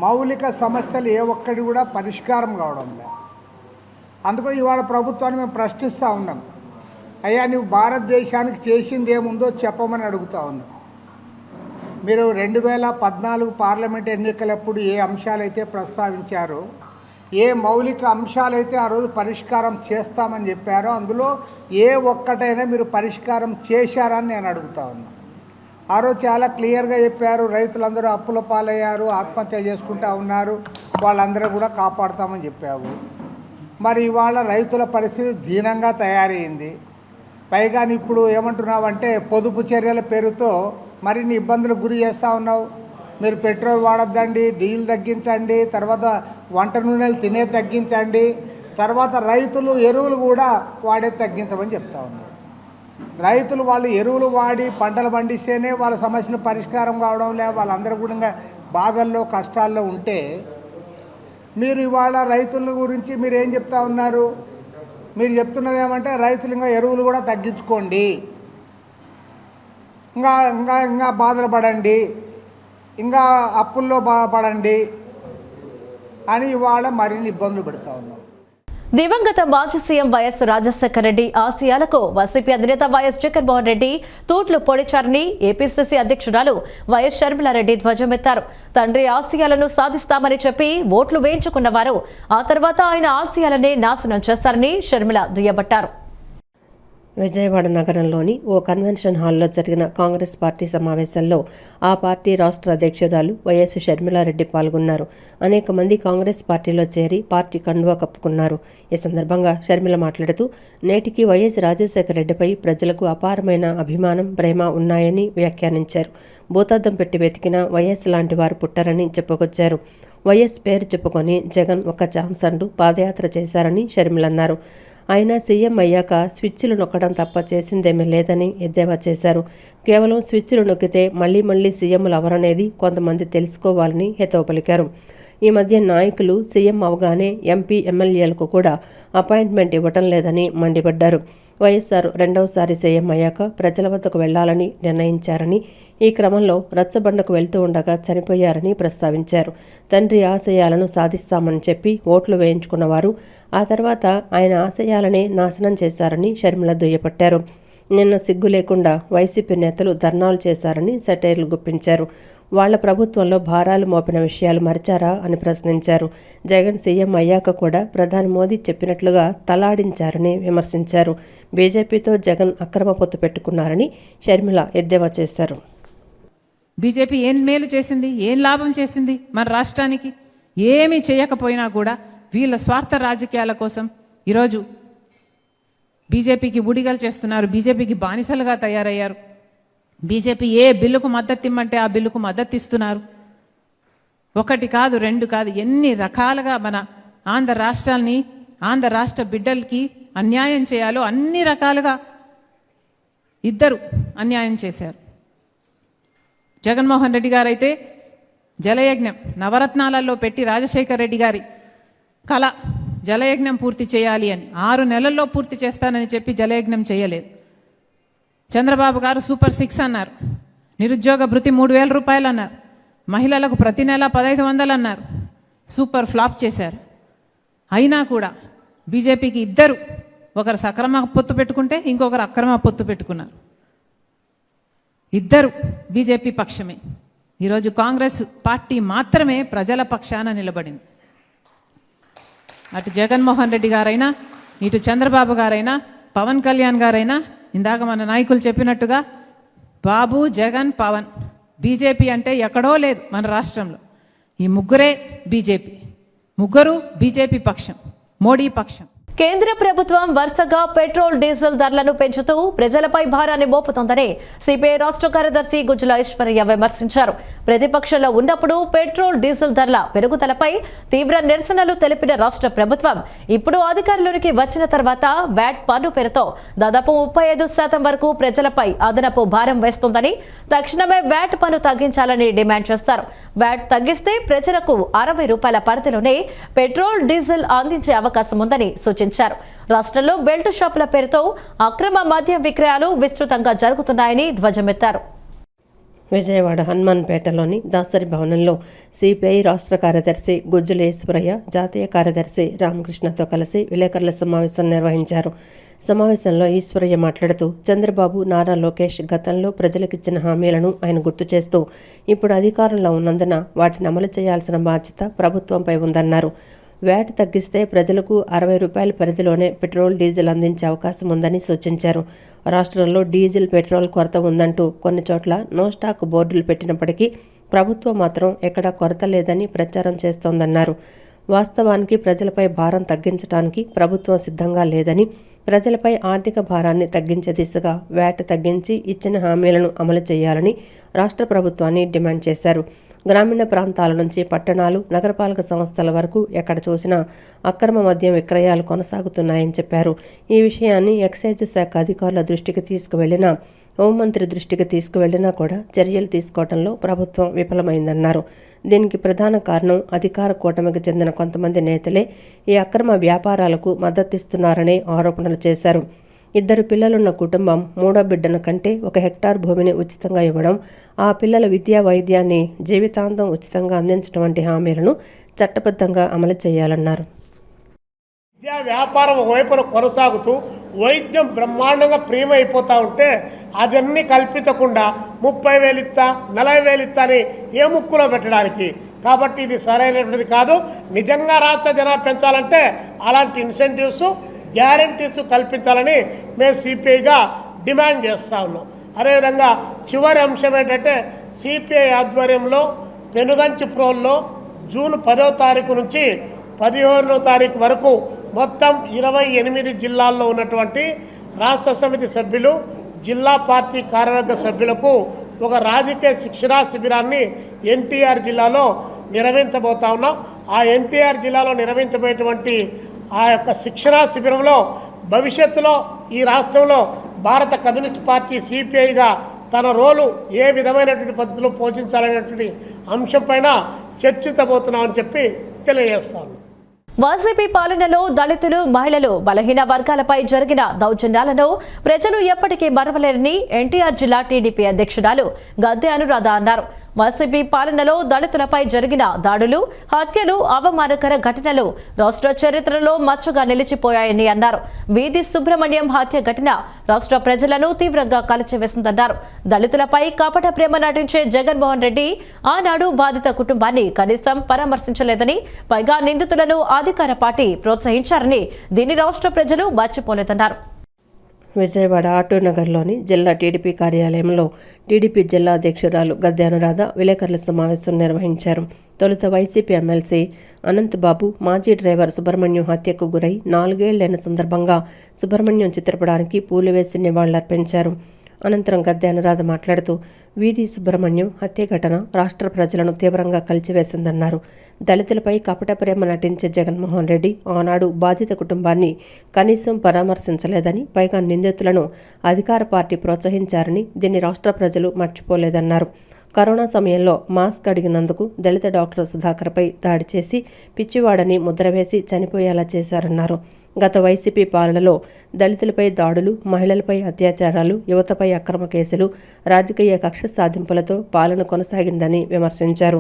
మౌలిక సమస్యలు ఏ ఒక్కటి కూడా పరిష్కారం కావడం లేదు. అందుకని ఇవాళ ప్రభుత్వాన్ని మేము ప్రశ్నిస్తూ ఉన్నాం. అయ్యా నువ్వు భారతదేశానికి చేసింది ఏముందో చెప్పమని అడుగుతా ఉన్నా. మీరు 2014 పార్లమెంట్ ఎన్నికలప్పుడు ఏ అంశాలైతే ప్రస్తావించారో, ఏ మౌలిక అంశాలైతే ఆ రోజు పరిష్కారం చేస్తామని చెప్పారో అందులో ఏ ఒక్కటైనా మీరు పరిష్కారం చేశారని నేను అడుగుతా ఉన్నా. ఆ రోజు చాలా క్లియర్గా చెప్పారు, రైతులందరూ అప్పుల పాలయ్యారు, ఆత్మహత్య చేసుకుంటా ఉన్నారు, వాళ్ళందరూ కూడా కాపాడుతామని చెప్పావు. మరి ఇవాళ రైతుల పరిస్థితి దీనంగా తయారైంది. పైగా ఇప్పుడు ఏమంటున్నావంటే పొదుపు చర్యల పేరుతో మరిన్ని ఇబ్బందులకు గురి చేస్తూ ఉన్నావు. మీరు పెట్రోల్ వాడొద్దండి, డీజిల్ తగ్గించండి, తర్వాత వంట నూనెలు తినే తగ్గించండి, తర్వాత రైతులు ఎరువులు కూడా వాడే తగ్గించమని చెప్తా ఉన్నారు. రైతులు వాళ్ళు ఎరువులు వాడి పంటలు పండిస్తేనే వాళ్ళ సమస్యలు పరిష్కారం కావడం లే, వాళ్ళందరూ కూడా బాధల్లో కష్టాల్లో ఉంటే మీరు ఇవాళ రైతుల గురించి మీరు ఏం చెప్తా ఉన్నారు? మీరు చెప్తున్నది ఏమంటే రైతులు ఇంకా ఎరువులు కూడా తగ్గించుకోండి, ఇంకా ఇంకా ఇంకా బాధలు పడండి, ఇంకా అప్పుల్లో బాధపడండి అని ఇవాళ మరిన్ని ఇబ్బందులు పెడతా ఉన్నాం. దివంగత మాజీ సీఎం వైఎస్ రాజశేఖర రెడ్డి ఆశయాలకు వైసీపీ అధినేత వైఎస్ జగన్మోహన్ రెడ్డి తూట్లు పొడిచారని ఏపీసీసీ అధ్యక్షురాలు వైఎస్ షర్మిలారెడ్డి ధ్వజమెత్తారు. తండ్రి ఆశయాలను సాధిస్తామని చెప్పి ఓట్లు వేయించుకున్న వారు ఆ తర్వాత ఆయన ఆశయాలనే నాశనం చేశారని షర్మిల దుయ్యబట్టారు. విజయవాడ నగరంలోని ఓ కన్వెన్షన్ హాల్లో జరిగిన కాంగ్రెస్ పార్టీ సమావేశంలో ఆ పార్టీ రాష్ట్ర అధ్యక్షురాలు వైఎస్ షర్మిలారెడ్డి పాల్గొన్నారు. అనేక మంది కాంగ్రెస్ పార్టీలో చేరి పార్టీ కండువా కప్పుకున్నారు. ఈ సందర్భంగా షర్మిల మాట్లాడుతూ నేటికి వైఎస్ రాజశేఖర రెడ్డిపై ప్రజలకు అపారమైన అభిమానం, ప్రేమ ఉన్నాయని వ్యాఖ్యానించారు. భూతద్దం పెట్టి వెతికిన వైఎస్ లాంటి వారు పుట్టారని చెప్పుకొచ్చారు. వైఎస్ పేరు చెప్పుకొని జగన్ ఒక ఛాన్స్ అంటూ పాదయాత్ర చేశారని షర్మిల అన్నారు. ఆయన సీఎం అయ్యాక స్విచ్లు నొక్కడం తప్ప చేసిందేమీ లేదని ఎద్దేవా చేశారు. కేవలం స్విచ్లు నొక్కితే మళ్లీ సీఎంలు అవరనేది కొంతమంది తెలుసుకోవాలని హితవు పలికారు. ఈ మధ్య నాయకులు సీఎం అవగానే ఎంపీ, ఎమ్మెల్యేలకు కూడా అపాయింట్మెంట్ ఇవ్వటం లేదని మండిపడ్డారు. వైఎస్ఆర్ రెండవసారి సీఎం అయ్యాక ప్రజల వద్దకు వెళ్లాలని నిర్ణయించారని, ఈ క్రమంలో రచ్చబండకు వెళ్తూ ఉండగా చనిపోయారని ప్రస్తావించారు. తండ్రి ఆశయాలను సాధిస్తామని చెప్పి ఓట్లు వేయించుకున్నవారు ఆ తర్వాత ఆయన ఆశయాలనే నాశనం చేశారని షర్మిల దుయ్యపట్టారు. నిన్న సిగ్గు లేకుండా వైసీపీ నేతలు ధర్నాలు చేశారని సెటైర్లు గుప్పించారు. వాళ్ల ప్రభుత్వంలో భారాలు మోపిన విషయాలు మరిచారా అని ప్రశ్నించారు. జగన్ సీఎం అయ్యాక కూడా ప్రధాని మోదీ చెప్పినట్లుగా తలాడించారని విమర్శించారు. బీజేపీతో జగన్ అక్రమ పొత్తు పెట్టుకున్నారని షర్మిల ఎద్దేవా చేశారు. బీజేపీ ఏం మేలు చేసింది, ఏం లాభం చేసింది మన రాష్ట్రానికి? ఏమీ చేయకపోయినా కూడా వీళ్ళ స్వార్థ రాజకీయాల కోసం ఈరోజు బీజేపీకి ఉడిగలు చేస్తున్నారు, బీజేపీకి బానిసలుగా తయారయ్యారు. బీజేపీ ఏ బిల్లుకు మద్దతు ఇమ్మంటే ఆ బిల్లుకు మద్దతు ఇస్తున్నారు. ఒకటి కాదు, రెండు కాదు, ఎన్ని రకాలుగా మన ఆంధ్ర రాష్ట్రాల్ని, ఆంధ్ర రాష్ట్ర బిడ్డలకి అన్యాయం చేయాలో అన్ని రకాలుగా ఇద్దరు అన్యాయం చేశారు. జగన్మోహన్ రెడ్డి గారైతే జలయజ్ఞం నవరత్నాలలో పెట్టి రాజశేఖర రెడ్డి గారి కళ జలయజ్ఞం పూర్తి చేయాలి అని 6 నెలల్లో పూర్తి చేస్తానని చెప్పి జలయజ్ఞం చేయలేదు. చంద్రబాబు గారు సూపర్ 6 అన్నారు, నిరుద్యోగ భృతి 3,000 రూపాయలు అన్నారు, మహిళలకు ప్రతి నెల 1,500 అన్నారు, సూపర్ ఫ్లాప్ చేశారు. అయినా కూడా బీజేపీకి ఇద్దరు, ఒకరు సక్రమ పొత్తు పెట్టుకుంటే ఇంకొకరు అక్రమ పొత్తు పెట్టుకున్నారు. ఇద్దరు బీజేపీ పక్షమే. ఈరోజు కాంగ్రెస్ పార్టీ మాత్రమే ప్రజల పక్షాన నిలబడింది. అటు జగన్మోహన్ రెడ్డి గారైనా, ఇటు చంద్రబాబు గారైనా, పవన్ కళ్యాణ్ గారైనా, ఇందాక మన నాయకులు చెప్పినట్టుగా బాబు, జగన్, పవన్, బీజేపీ అంటే ఎక్కడో లేదు మన రాష్ట్రంలో. ఈ ముగ్గురే బీజేపీ, ముగ్గురు బీజేపీ పక్షం, మోడీ పక్షం. కేంద్ర ప్రభుత్వం వరుసగా పెట్రోల్, డీజిల్ ధరలను పెంచుతూ ప్రజలపై భారాన్ని మోపుతోందని సిపిఐ రాష్ట్ర కార్యదర్శి గుజ్జల ఐశ్వర్య విమర్శించారు. ప్రతిపక్షంలో ఉన్నప్పుడు పెట్రోల్, డీజిల్ ధరల పెరుగుదలపై తీవ్ర నిరసనలు తెలిపిన రాష్ట్ర ప్రభుత్వం ఇప్పుడు అధికారంలోకి వచ్చిన తర్వాత వ్యాట్ పన్ను పేరుతో దాదాపు 35% వరకు ప్రజలపై అదనపు భారం వేస్తోందని, తక్షణమే వ్యాట్ పన్ను తగ్గించాలని డిమాండ్ చేస్తారు. వ్యాట్ తగ్గిస్తే ప్రజలకు 60 రూపాయల పరిధిలోనే పెట్రోల్, డీజిల్ అందించే అవకాశం ఉందని సూచించారు. రాష్ట్రంలో బెల్ట్ షాపుల పేరుతో అక్రమ మద్యం విక్రయాలు విస్తృతంగా జరుగుతున్నాయని ధ్వజమెత్తారు. విజయవాడ హనుమాన్పేటలోని దాసరి భవనంలో సిపిఐ రాష్ట్ర కార్యదర్శి గుజ్జుల ఈశ్వరయ్య, జాతీయ కార్యదర్శి రామకృష్ణతో కలిసి విలేకరుల సమావేశం నిర్వహించారు. సమావేశంలో ఈశ్వరయ్య మాట్లాడుతూ చంద్రబాబు, నారా లోకేష్ గతంలో ప్రజలకిచ్చిన హామీలను ఆయన గుర్తు చేస్తూ ఇప్పుడు అధికారంలో ఉన్నందున వాటిని అమలు చేయాల్సిన బాధ్యత ప్రభుత్వంపై ఉందన్నారు. వ్యాట్ తగ్గిస్తే ప్రజలకు 60 రూపాయల పరిధిలోనే పెట్రోల్, డీజిల్ అందించే అవకాశం ఉందని సూచించారు. రాష్ట్రంలో డీజిల్, పెట్రోల్ కొరత ఉందంటూ కొన్ని చోట్ల నో స్టాక్ బోర్డులు పెట్టినప్పటికీ ప్రభుత్వం మాత్రం ఎక్కడా కొరత లేదని ప్రచారం చేస్తోందన్నారు. వాస్తవానికి ప్రజలపై భారం తగ్గించడానికి ప్రభుత్వం సిద్ధంగా లేదని, ప్రజలపై ఆర్థిక భారాన్ని తగ్గించే దిశగా వ్యాట్ తగ్గించి ఇచ్చిన హామీలను అమలు చేయాలని రాష్ట్ర ప్రభుత్వాన్ని డిమాండ్ చేశారు. గ్రామీణ ప్రాంతాల నుంచి పట్టణాలు, నగరపాలక సంస్థల వరకు ఎక్కడ చూసినా అక్రమ మద్యం విక్రయాలు కొనసాగుతున్నాయని చెప్పారు. ఈ విషయాన్ని ఎక్సైజ్ శాఖ అధికారుల దృష్టికి తీసుకువెళ్లినా, హోంమంత్రి దృష్టికి తీసుకువెళ్లినా కూడా చర్యలు తీసుకోవడంలో ప్రభుత్వం విఫలమైందన్నారు. దీనికి ప్రధాన కారణం అధికార కూటమికి చెందిన కొంతమంది నేతలే ఈ అక్రమ వ్యాపారాలకు మద్దతిస్తున్నారనే ఆరోపణలు చేశారు. 2 పిల్లలున్న కుటుంబం 3వ బిడ్డను కంటే 1 హెక్టార్ భూమిని ఉచితంగా ఇవ్వడం, ఆ పిల్లల విద్యా వైద్యాన్ని జీవితాంతం ఉచితంగా అందించడం వంటి హామీలను చట్టబద్ధంగా అమలు చేయాలన్నారు. విద్యా వ్యాపారం ఒకవైపున కొనసాగుతూ వైద్యం బ్రహ్మాండంగా ప్రియమైపోతూ ఉంటే అదన్నీ కల్పించకుండా 30,000 ఇస్తా, 40,000 ఇస్తా అని ఏ ముక్కులో పెట్టడానికి. కాబట్టి ఇది సరైనటువంటిది కాదు. నిజంగా రాష్ట్ర జనాభా పెంచాలంటే అలాంటి ఇన్సెంటివ్స్, గ్యారంటీస్ కల్పించాలని మేము సిపిఐగా డిమాండ్ చేస్తూ ఉన్నాం. అదేవిధంగా చివరి అంశం ఏంటంటే సిపిఐ ఆధ్వర్యంలో పెనుగంచి ప్రోల్లో జూన్ 10వ తారీఖు నుంచి 15వ తారీఖు వరకు మొత్తం 28 జిల్లాల్లో ఉన్నటువంటి రాష్ట్ర సమితి సభ్యులు, జిల్లా పార్టీ కార్యవర్గ సభ్యులకు ఒక రాజకీయ శిక్షణా శిబిరాన్ని ఎన్టీఆర్ జిల్లాలో నిర్వహించబోతా ఉన్నాం. ఆ ఎన్టీఆర్ జిల్లాలో నిర్వహించబోయేటువంటి ఆ యొక్క శిక్షణా శిబిరంలో భవిష్యత్తులో ఈ రాష్ట్రంలో భారత కమ్యూనిస్ట్ పార్టీ సిపిఐగా తన రోలు ఏ విధమైనటువంటి పద్ధతిలో పోషించాలనేటువంటి అంశం పైన చర్చించబోతున్నామని చెప్పి తెలియజేస్తాను. వైసీపీ పాలనలో దళితులు, మహిళలు, బలహీన వర్గాలపై జరిగిన దౌర్జన్యాలను ప్రజలు ఎప్పటికీ మరవలేరని ఎన్టీఆర్ జిల్లా టీడీపీ అధ్యక్షురాలు గద్దె అనురాధ అన్నారు. వైసీపీ పాలనలో దళితులపై జరిగిన దాడులు, హత్యలు, అవమానకర ఘటనలు రాష్ట్ర చరిత్రలో మచ్చగా నిలిచిపోయాయని అన్నారు. వీధి సుబ్రహ్మణ్యం హత్య ఘటన రాష్ట్ర ప్రజలను తీవ్రంగా కలిచివేసిందన్నారు. దళితులపై కపట ప్రేమ నటించే జగన్మోహన్ రెడ్డి ఆనాడు బాధిత కుటుంబాన్ని కనీసం పరామర్శించలేదని, పైగా నిందితులను అధికార పార్టీ ప్రోత్సహించారని, దీన్ని రాష్ట్ర ప్రజలు మర్చిపోలేదన్నారు. విజయవాడ ఆటోనగర్లోని జిల్లా టీడీపీ కార్యాలయంలో టీడీపీ జిల్లా అధ్యక్షురాలు గద్దె అనురాధ విలేకరుల సమావేశం నిర్వహించారు. తొలుత వైసీపీ ఎమ్మెల్సీ అనంతబాబు, మాజీ డ్రైవర్ సుబ్రహ్మణ్యం హత్యకు గురై 4 ఏళ్లైన సందర్భంగా సుబ్రహ్మణ్యం చిత్రపటానికి పూలు వేసి నివాళులర్పించారు. అనంతరం గద్దె అనురాధ మాట్లాడుతూ వీధి సుబ్రహ్మణ్యం హత్య ఘటన రాష్ట్ర ప్రజలను తీవ్రంగా కలిచివేసిందన్నారు. దళితులపై కపట ప్రేమ నటించే జగన్మోహన్ రెడ్డి ఆనాడు బాధిత కుటుంబాన్ని కనీసం పరామర్శించలేదని, పైగా నిందితులను అధికార పార్టీ ప్రోత్సహించారని, దీన్ని రాష్ట్ర ప్రజలు మర్చిపోలేదన్నారు. కరోనా సమయంలో మాస్క్ అడిగినందుకు దళిత డాక్టర్ సుధాకర్పై దాడి చేసి పిచ్చివాడని ముద్ర వేసి చనిపోయేలా చేశారన్నారు. గత వైసీపీ పాలనలో దళితులపై దాడులు, మహిళలపై అత్యాచారాలు, యువతపై అక్రమ కేసులు, రాజకీయ కక్ష సాధింపులతో పాలన కొనసాగిందని విమర్శించారు.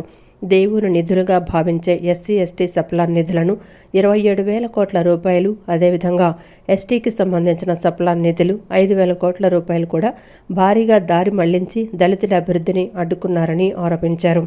దేవుని నిధులుగా భావించే ఎస్సీ, ఎస్టీ సప్లాన్ నిధులను 27,000 కోట్ల రూపాయలు, అదేవిధంగా ఎస్టీకి సంబంధించిన సప్లాన్ నిధులు 5,000 కోట్ల రూపాయలు కూడా భారీగా దారి మళ్లించి దళితుల అభివృద్ధిని అడ్డుకున్నారని ఆరోపించారు.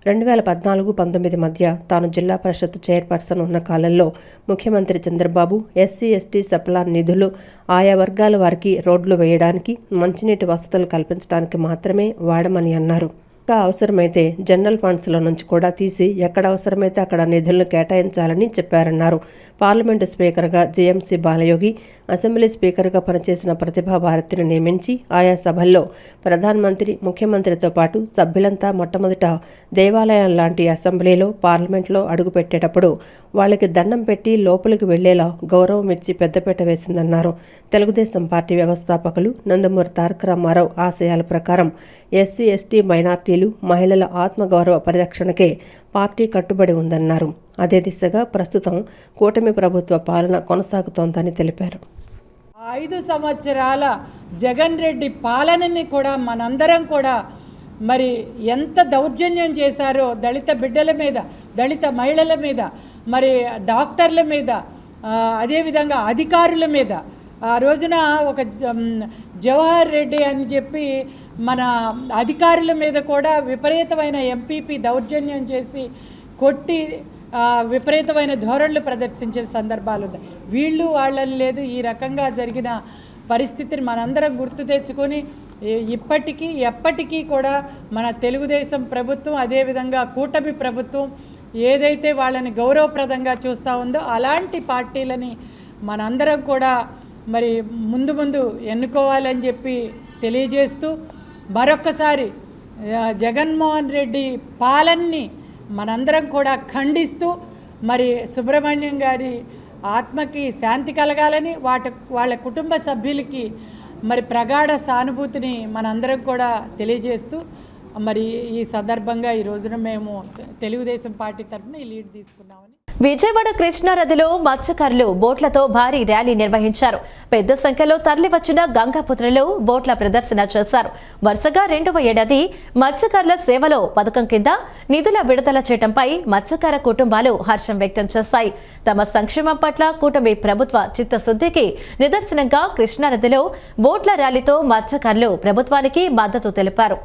2014-19 మధ్య తాను జిల్లా పరిషత్ చైర్పర్సన్ ఉన్న కాలంలో ముఖ్యమంత్రి చంద్రబాబు ఎస్సీ, ఎస్టీ సప్లాన్ నిధులు ఆయా వర్గాల వారికి రోడ్లు వేయడానికి, మంచినీటి వసతులు కల్పించడానికి మాత్రమే వాడమని అన్నారు. ఇంకా అవసరమైతే జనరల్ ఫండ్స్లో నుంచి కూడా తీసి ఎక్కడ అవసరమైతే అక్కడ నిధులను కేటాయించాలని చెప్పారన్నారు. పార్లమెంటు స్పీకర్గా జేఎంసీ బాలయోగి, అసెంబ్లీ స్పీకర్గా పనిచేసిన ప్రతిభా భారతిని నియమించి ఆయా సభల్లో ప్రధానమంత్రి, ముఖ్యమంత్రితో పాటు సభ్యులంతా మొట్టమొదట దేవాలయం లాంటి అసెంబ్లీలో, పార్లమెంట్లో అడుగుపెట్టేటప్పుడు వాళ్ళకి దండం పెట్టి లోపలికి వెళ్లేలా గౌరవం ఇచ్చి పెద్దపీట వేసిందన్నారు. తెలుగుదేశం పార్టీ వ్యవస్థాపకులు నందమూరి తారక రామారావు ఆశయాల ప్రకారం ఎస్సీ, ఎస్టీ, మైనార్టీలు, మహిళల ఆత్మగౌరవ పరిరక్షణకే పార్టీ కట్టుబడి ఉందన్నారు. అదే దిశగా ప్రస్తుతం కూటమి ప్రభుత్వ పాలన కొనసాగుతోందని తెలిపారు. 5 సంవత్సరాల జగన్ రెడ్డి పాలనని కూడా మనందరం కూడా మరి ఎంత దౌర్జన్యం చేశారో దళిత బిడ్డల మీద, దళిత మహిళల మీద, మరి డాక్టర్ల మీద, అదేవిధంగా అధికారుల మీద. ఆ రోజున ఒక జవహర్ రెడ్డి అని చెప్పి మన అధికారుల మీద కూడా విపరీతమైన ఎంపీపీ దౌర్జన్యం చేసి కొట్టి విపరీతమైన ధోరణులు ప్రదర్శించిన సందర్భాలు ఉన్నాయి. వీళ్ళు వాళ్ళని లేదు, ఈ రకంగా జరిగిన పరిస్థితిని మనందరం గుర్తు తెచ్చుకొని ఇప్పటికీ ఎప్పటికీ కూడా మన తెలుగుదేశం ప్రభుత్వం, అదేవిధంగా కూటమి ప్రభుత్వం ఏదైతే వాళ్ళని గౌరవప్రదంగా చూస్తూ ఉందో అలాంటి పార్టీలని మనందరం కూడా మరి ముందు ముందు ఎన్నుకోవాలని చెప్పి తెలియజేస్తూ, మరొక్కసారి జగన్మోహన్ రెడ్డి పాలనని మనందరం కూడా ఖండిస్తూ, మరి సుబ్రహ్మణ్యం గారి ఆత్మకి శాంతి కలగాలని, వాళ్ళ కుటుంబ సభ్యులకి మరి ప్రగాఢ సానుభూతిని మనందరం కూడా తెలియజేస్తూ, మరి ఈ సందర్భంగా ఈ రోజున మేము తెలుగుదేశం పార్టీ తరఫున ఈ లీడ్ తీసుకున్నామని. విజయవాడ కృష్ణానదిలో మత్స్యకారులు బోట్లతో భారీ ర్యాలీ నిర్వహించారు. పెద్ద సంఖ్యలో తరలివచ్చిన గంగాపుత్రులు బోట్ల ప్రదర్శన చేశారు. వరుసగా 2వ ఏడాది మత్స్యకారుల సేవలో పథకం కింద నిధుల విడుదల చేయడంపై మత్స్యకార కుటుంబాలు హర్షం వ్యక్తం చేశాయి. తమ సంక్షేమం పట్ల కూటమి ప్రభుత్వ చిత్తశుద్ధికి నిదర్శనంగా కృష్ణానదిలో బోట్ల ర్యాలీతో మత్స్యకారులు ప్రభుత్వానికి మద్దతు తెలిపారు.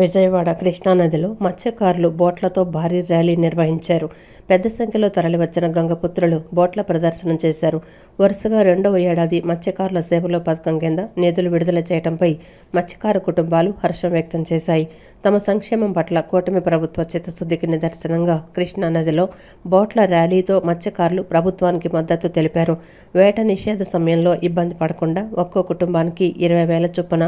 విజయవాడ కృష్ణానదిలో మత్స్యకారులు బోట్లతో భారీ ర్యాలీ నిర్వహించారు. పెద్ద సంఖ్యలో తరలివచ్చిన గంగపుత్రులు బోట్ల ప్రదర్శన చేశారు. వరుసగా 2వ ఏడాది మత్స్యకారుల సేవలో పథకం కింద నిధులు విడుదల చేయడంపై మత్స్యకార కుటుంబాలు హర్షం వ్యక్తం చేశాయి. తమ సంక్షేమం పట్ల కూటమి ప్రభుత్వ చిత్తశుద్ధికి నిదర్శనంగా కృష్ణానదిలో బోట్ల ర్యాలీతో మత్స్యకారులు ప్రభుత్వానికి మద్దతు తెలిపారు. వేట నిషేధ సమయంలో ఇబ్బంది పడకుండా ఒక్కో కుటుంబానికి 20,000 చొప్పున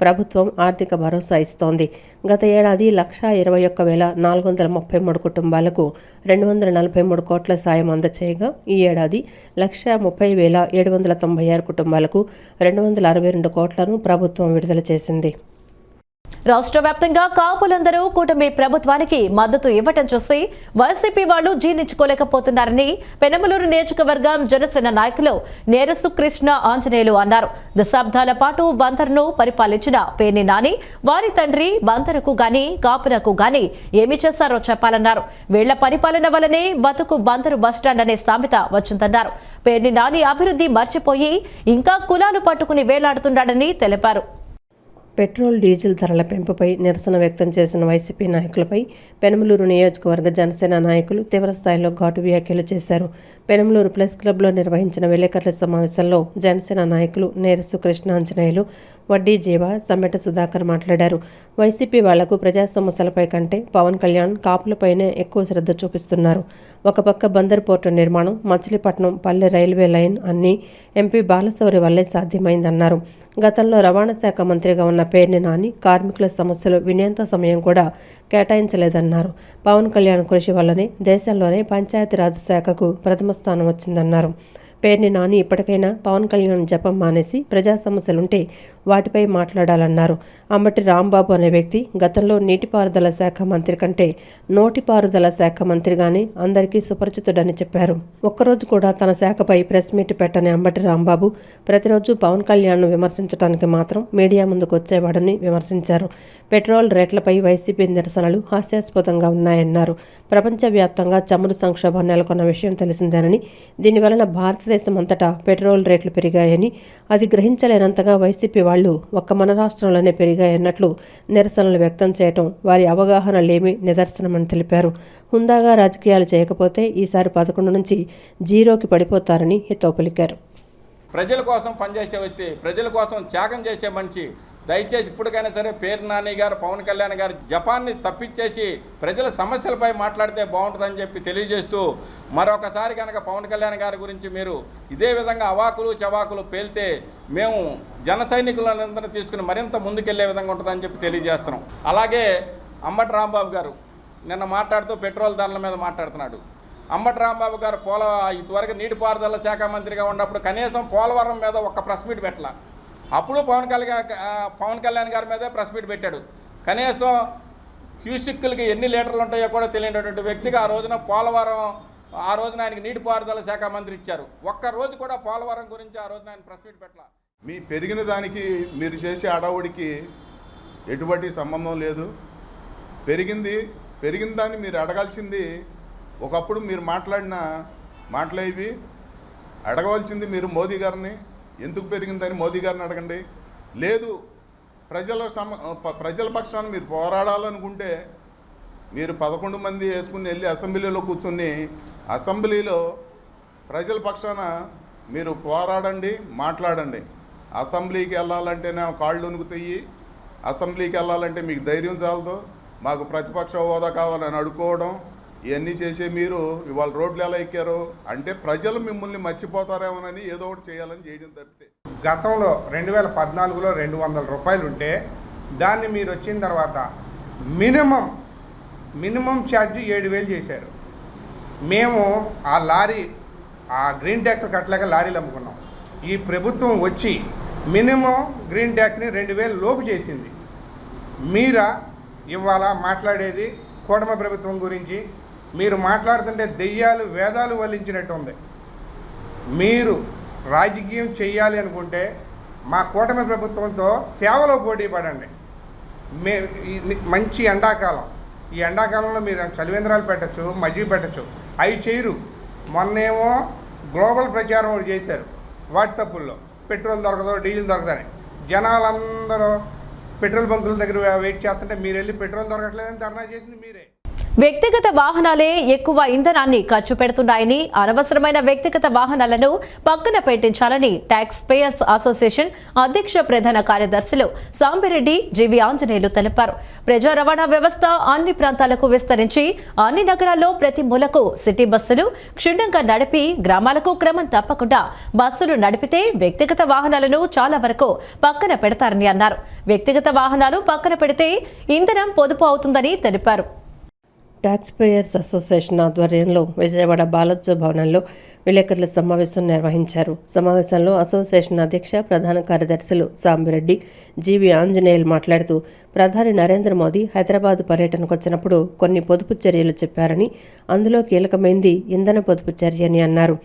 ప్రభుత్వం ఆర్థిక భరోసా ఇస్తోంది. గత ఏడాది 1,21,433 కుటుంబాలకు 243 కోట్ల సాయం అందచేయగా ఈ ఏడాది 1,30,796 కుటుంబాలకు 262 కోట్లను ప్రభుత్వం విడుదల చేసింది. రాష్ట్ర వ్యాప్తంగా కాపులందరూ కూటమి ప్రభుత్వానికి మద్దతు ఇవ్వటం చూసి వైసీపీ వాళ్లు జీర్ణించుకోలేకపోతున్నారని పెనమలూరు నియోజకవర్గం జనసేన నాయకులు నేరసు కృష్ణ ఆంజనేయులు అన్నారు. దశాబ్దాల పాటు బందర్ను పరిపాలించిన పేర్ని నాని వారి తండ్రి బందరుకు గాని కాపులకు గాని ఏమి చేశారో చెప్పాలన్నారు. వీళ్ల పరిపాలన వల్లనే బతుకు బందరు బస్టాండ్ అనే సామెత వచ్చిందన్నారు. పేర్ని నాని అభివృద్ధి మర్చిపోయి ఇంకా కులాలు పట్టుకుని వేలాడుతున్నాడని తెలిపారు. పెట్రోల్ డీజిల్ ధరల పెంపుపై నిరసన వ్యక్తం చేసిన వైసీపీ నాయకులపై పెనమలూరు నియోజకవర్గ జనసేన నాయకులు తీవ్రస్థాయిలో ఘాటు వ్యాఖ్యలు చేశారు. పెనమలూరు ప్రెస్ క్లబ్లో నిర్వహించిన విలేకరుల సమావేశంలో జనసేన నాయకులు నేరసు కృష్ణాంజనేయులు, వడ్డీ జీవ, సమ్మెట సుధాకర్ మాట్లాడారు. వైసీపీ వాళ్లకు ప్రజా సమస్యలపై కంటే పవన్ కళ్యాణ్ కాపులపైనే ఎక్కువ శ్రద్ధ చూపిస్తున్నారు. ఒక పక్క బందర్ పోర్టు నిర్మాణం, మచిలీపట్నం పల్లె రైల్వే లైన్ అన్నీ ఎంపీ బాలశౌరి వల్లే సాధ్యమైందన్నారు. గతంలో రవాణా శాఖ మంత్రిగా ఉన్న పేర్ని నాని కార్మికుల సమస్యలు వినేంత సమయం కూడా కేటాయించలేదన్నారు. పవన్ కళ్యాణ్ కృషి వల్లనే దేశంలోనే పంచాయతీరాజ్ శాఖకు ప్రథమ స్థానం వచ్చిందన్నారు. పేర్ని నాని ఇప్పటికైనా పవన్ కళ్యాణ్ జపం మానేసి ప్రజా సమస్యలుంటే వాటిపై మాట్లాడాలన్నారు. అంబటి రాంబాబు అనే వ్యక్తి గతంలో నీటిపారుదల శాఖ మంత్రి కంటే నోటిపారుదల శాఖ మంత్రిగానే అందరికీ సుపరిచితుడని చెప్పారు. ఒక్కరోజు కూడా తన శాఖపై ప్రెస్ మీట్ పెట్టని అంబటి రాంబాబు ప్రతిరోజు పవన్ కళ్యాణ్ను విమర్శించడానికి మాత్రం మీడియా ముందుకు వచ్చేవాడని విమర్శించారు. పెట్రోల్ రేట్లపై వైసీపీ నిరసనలు హాస్యాస్పదంగా ఉన్నాయన్నారు. ప్రపంచవ్యాప్తంగా చమురు సంక్షోభం నెలకొన్న విషయం తెలిసిందేనని, దీనివలన భారతదేశం అంతటా పెట్రోల్ రేట్లు పెరిగాయని, అది గ్రహించలేనంతగా వైసీపీ వాళ్లు ఒక్క మన రాష్ట్రంలోనే పెరిగాయన్నట్లు నిరసనలు వ్యక్తం చేయటం వారి అవగాహన లేమి నిదర్శనమని తెలిపారు. హుందాగా రాజకీయాలు చేయకపోతే ఈసారి 11 నుంచి 0కి పడిపోతారని హితవు పలికారు. ప్రజల కోసం పనిచేసే వ్యక్తి, ప్రజల కోసం త్యాగం చేసే మనిషి. దయచేసి ఇప్పటికైనా సరే పేర్ని నాని గారు, పవన్ కళ్యాణ్ గారు జపాన్ని తప్పించేసి ప్రజల సమస్యలపై మాట్లాడితే బాగుంటుందని చెప్పి తెలియజేస్తూ, మరొకసారి కనుక పవన్ కళ్యాణ్ గారి గురించి మీరు ఇదే విధంగా అవాకులు చవాకులు పేలితే మేము జన సైనికులందరినీ తీసుకుని మరింత ముందుకెళ్లే విధంగా ఉంటుందని చెప్పి తెలియజేస్తున్నాం. అలాగే అంబటి రాంబాబు గారు నిన్న మాట్లాడుతూ పెట్రోల్ ధరల మీద మాట్లాడుతున్నాడు. అంబటి రాంబాబు గారు ఇదివరకు నీటిపారుదల శాఖ మంత్రిగా ఉన్నప్పుడు కనీసం పోలవరం మీద ఒక్క ప్రెస్ మీట్ పెట్టాల. అప్పుడు పవన్ కళ్యాణ్ గారి మీదే ప్రెస్ మీట్ పెట్టాడు. కనీసం క్యూసిక్కులకి ఎన్ని లీటర్లు ఉంటాయో కూడా తెలియనటువంటి వ్యక్తిగా ఆ రోజున ఆయనకి నీటిపారుదల శాఖ మంత్రి ఇచ్చారు. ఒక్క రోజు కూడా పోలవరం గురించి ఆ రోజున ఆయన ప్రెస్ మీట్ పెట్టాల. మీ పెరిగిన దానికి మీరు చేసే అడవుడికి ఎటువంటి సంబంధం లేదు. పెరిగిన దాన్ని మీరు అడగాల్సింది, ఒకప్పుడు మీరు మాట్లాడిన మాటలేవి. అడగవలసింది మీరు మోదీ గారిని, ఎందుకు పెరిగిందని మోదీ గారిని అడగండి. లేదు ప్రజల పక్షాన మీరు పోరాడాలనుకుంటే మీరు 11 మంది వేసుకుని వెళ్ళి అసెంబ్లీలో కూర్చొని అసెంబ్లీలో ప్రజల పక్షాన మీరు పోరాడండి, మాట్లాడండి. అసెంబ్లీకి వెళ్ళాలంటేనే కాళ్ళు వణుకుతాయి. అసెంబ్లీకి వెళ్ళాలంటే మీకు ధైర్యం చాలదు. మాకు ప్రతిపక్ష హోదా కావాలని అడుక్కోవడం ఇవన్నీ చేసే మీరు ఇవాళ రోడ్లు ఎలా ఎక్కారు అంటే ప్రజలు మిమ్మల్ని మర్చిపోతారేమోనని ఏదో ఒకటి చేయాలని చేయడం తప్పితే. గతంలో 2014లో 200 రూపాయలు ఉంటే దాన్ని మీరు వచ్చిన తర్వాత మినిమం ఛార్జ్ 7,000 చేశారు. మేము ఆ గ్రీన్ ట్యాక్స్ కట్టలేక లారీలు అమ్ముకున్నాం. ఈ ప్రభుత్వం వచ్చి మినిమం గ్రీన్ ట్యాక్స్ని 2,000 లోపు చేసింది. మీరా ఇవాళ మాట్లాడేది కూటమి ప్రభుత్వం గురించి? మీరు మాట్లాడుతుంటే దెయ్యాలు వేదాలు వల్లించినట్టు ఉంది. మీరు రాజకీయం చేయాలి అనుకుంటే మా కూటమి ప్రభుత్వంతో సేవలో పోటీ పడండి. మంచి ఎండాకాలం, ఈ ఎండాకాలంలో మీరు చలివేంద్రాలు పెట్టచ్చు, మజ్జిగ పెట్టచ్చు, అవి చేయరు. మొన్నేమో గ్లోబల్ ప్రచారం ఒకటి చేశారు వాట్సాప్లో, పెట్రోల్ దొరకదు, డీజిల్ దొరకదని. జనాలందరూ పెట్రోల్ బంకుల దగ్గర వెయిట్ చేస్తుంటే మీరు వెళ్ళి పెట్రోల్ దొరకట్లేదని ధర్నా చేసింది మీరే. వ్యక్తిగత వాహనాలే ఎక్కువ ఇంధనాన్ని ఖర్చు పెడుతున్నాయని, అనవసరమైన వ్యక్తిగత వాహనాలను పక్కన పెట్టించాలని ట్యాక్స్ పేయర్స్ అసోసియేషన్ అధ్యక్ష ప్రధాన కార్యదర్శులు సాంబిరెడ్డి జీవి ఆంజనేయులు తెలిపారు. ప్రజా రవాణా వ్యవస్థ అన్ని ప్రాంతాలకు విస్తరించి అన్ని నగరాల్లో ప్రతి మూలకు సిటీ బస్సులు క్షుణ్ణంగా నడిపి గ్రామాలకు క్రమం తప్పకుండా బస్సులు నడిపితే వ్యక్తిగత వాహనాలను చాలా వరకు పక్కన పెడతారని అన్నారు. వ్యక్తిగత వాహనాలు పక్కన పెడితే ఇంధనం పొదుపు అవుతుందని తెలిపారు. ట్యాక్స్ పేయర్స్ అసోసియేషన్ ఆధ్వర్యంలో విజయవాడ బాలోత్సవ భవనంలో విలేకరుల సమావేశం నిర్వహించారు. సమావేశంలో అసోసియేషన్ అధ్యక్ష ప్రధాన కార్యదర్శులు సాంబిరెడ్డి జీవి ఆంజనేయులు మాట్లాడుతూ ప్రధాని నరేంద్ర మోదీ హైదరాబాద్ పర్యటనకు వచ్చినప్పుడు కొన్ని పొదుపు చర్యలు చెప్పారని, అందులో కీలకమైంది ఇంధన పొదుపు చర్య అని అన్నారు.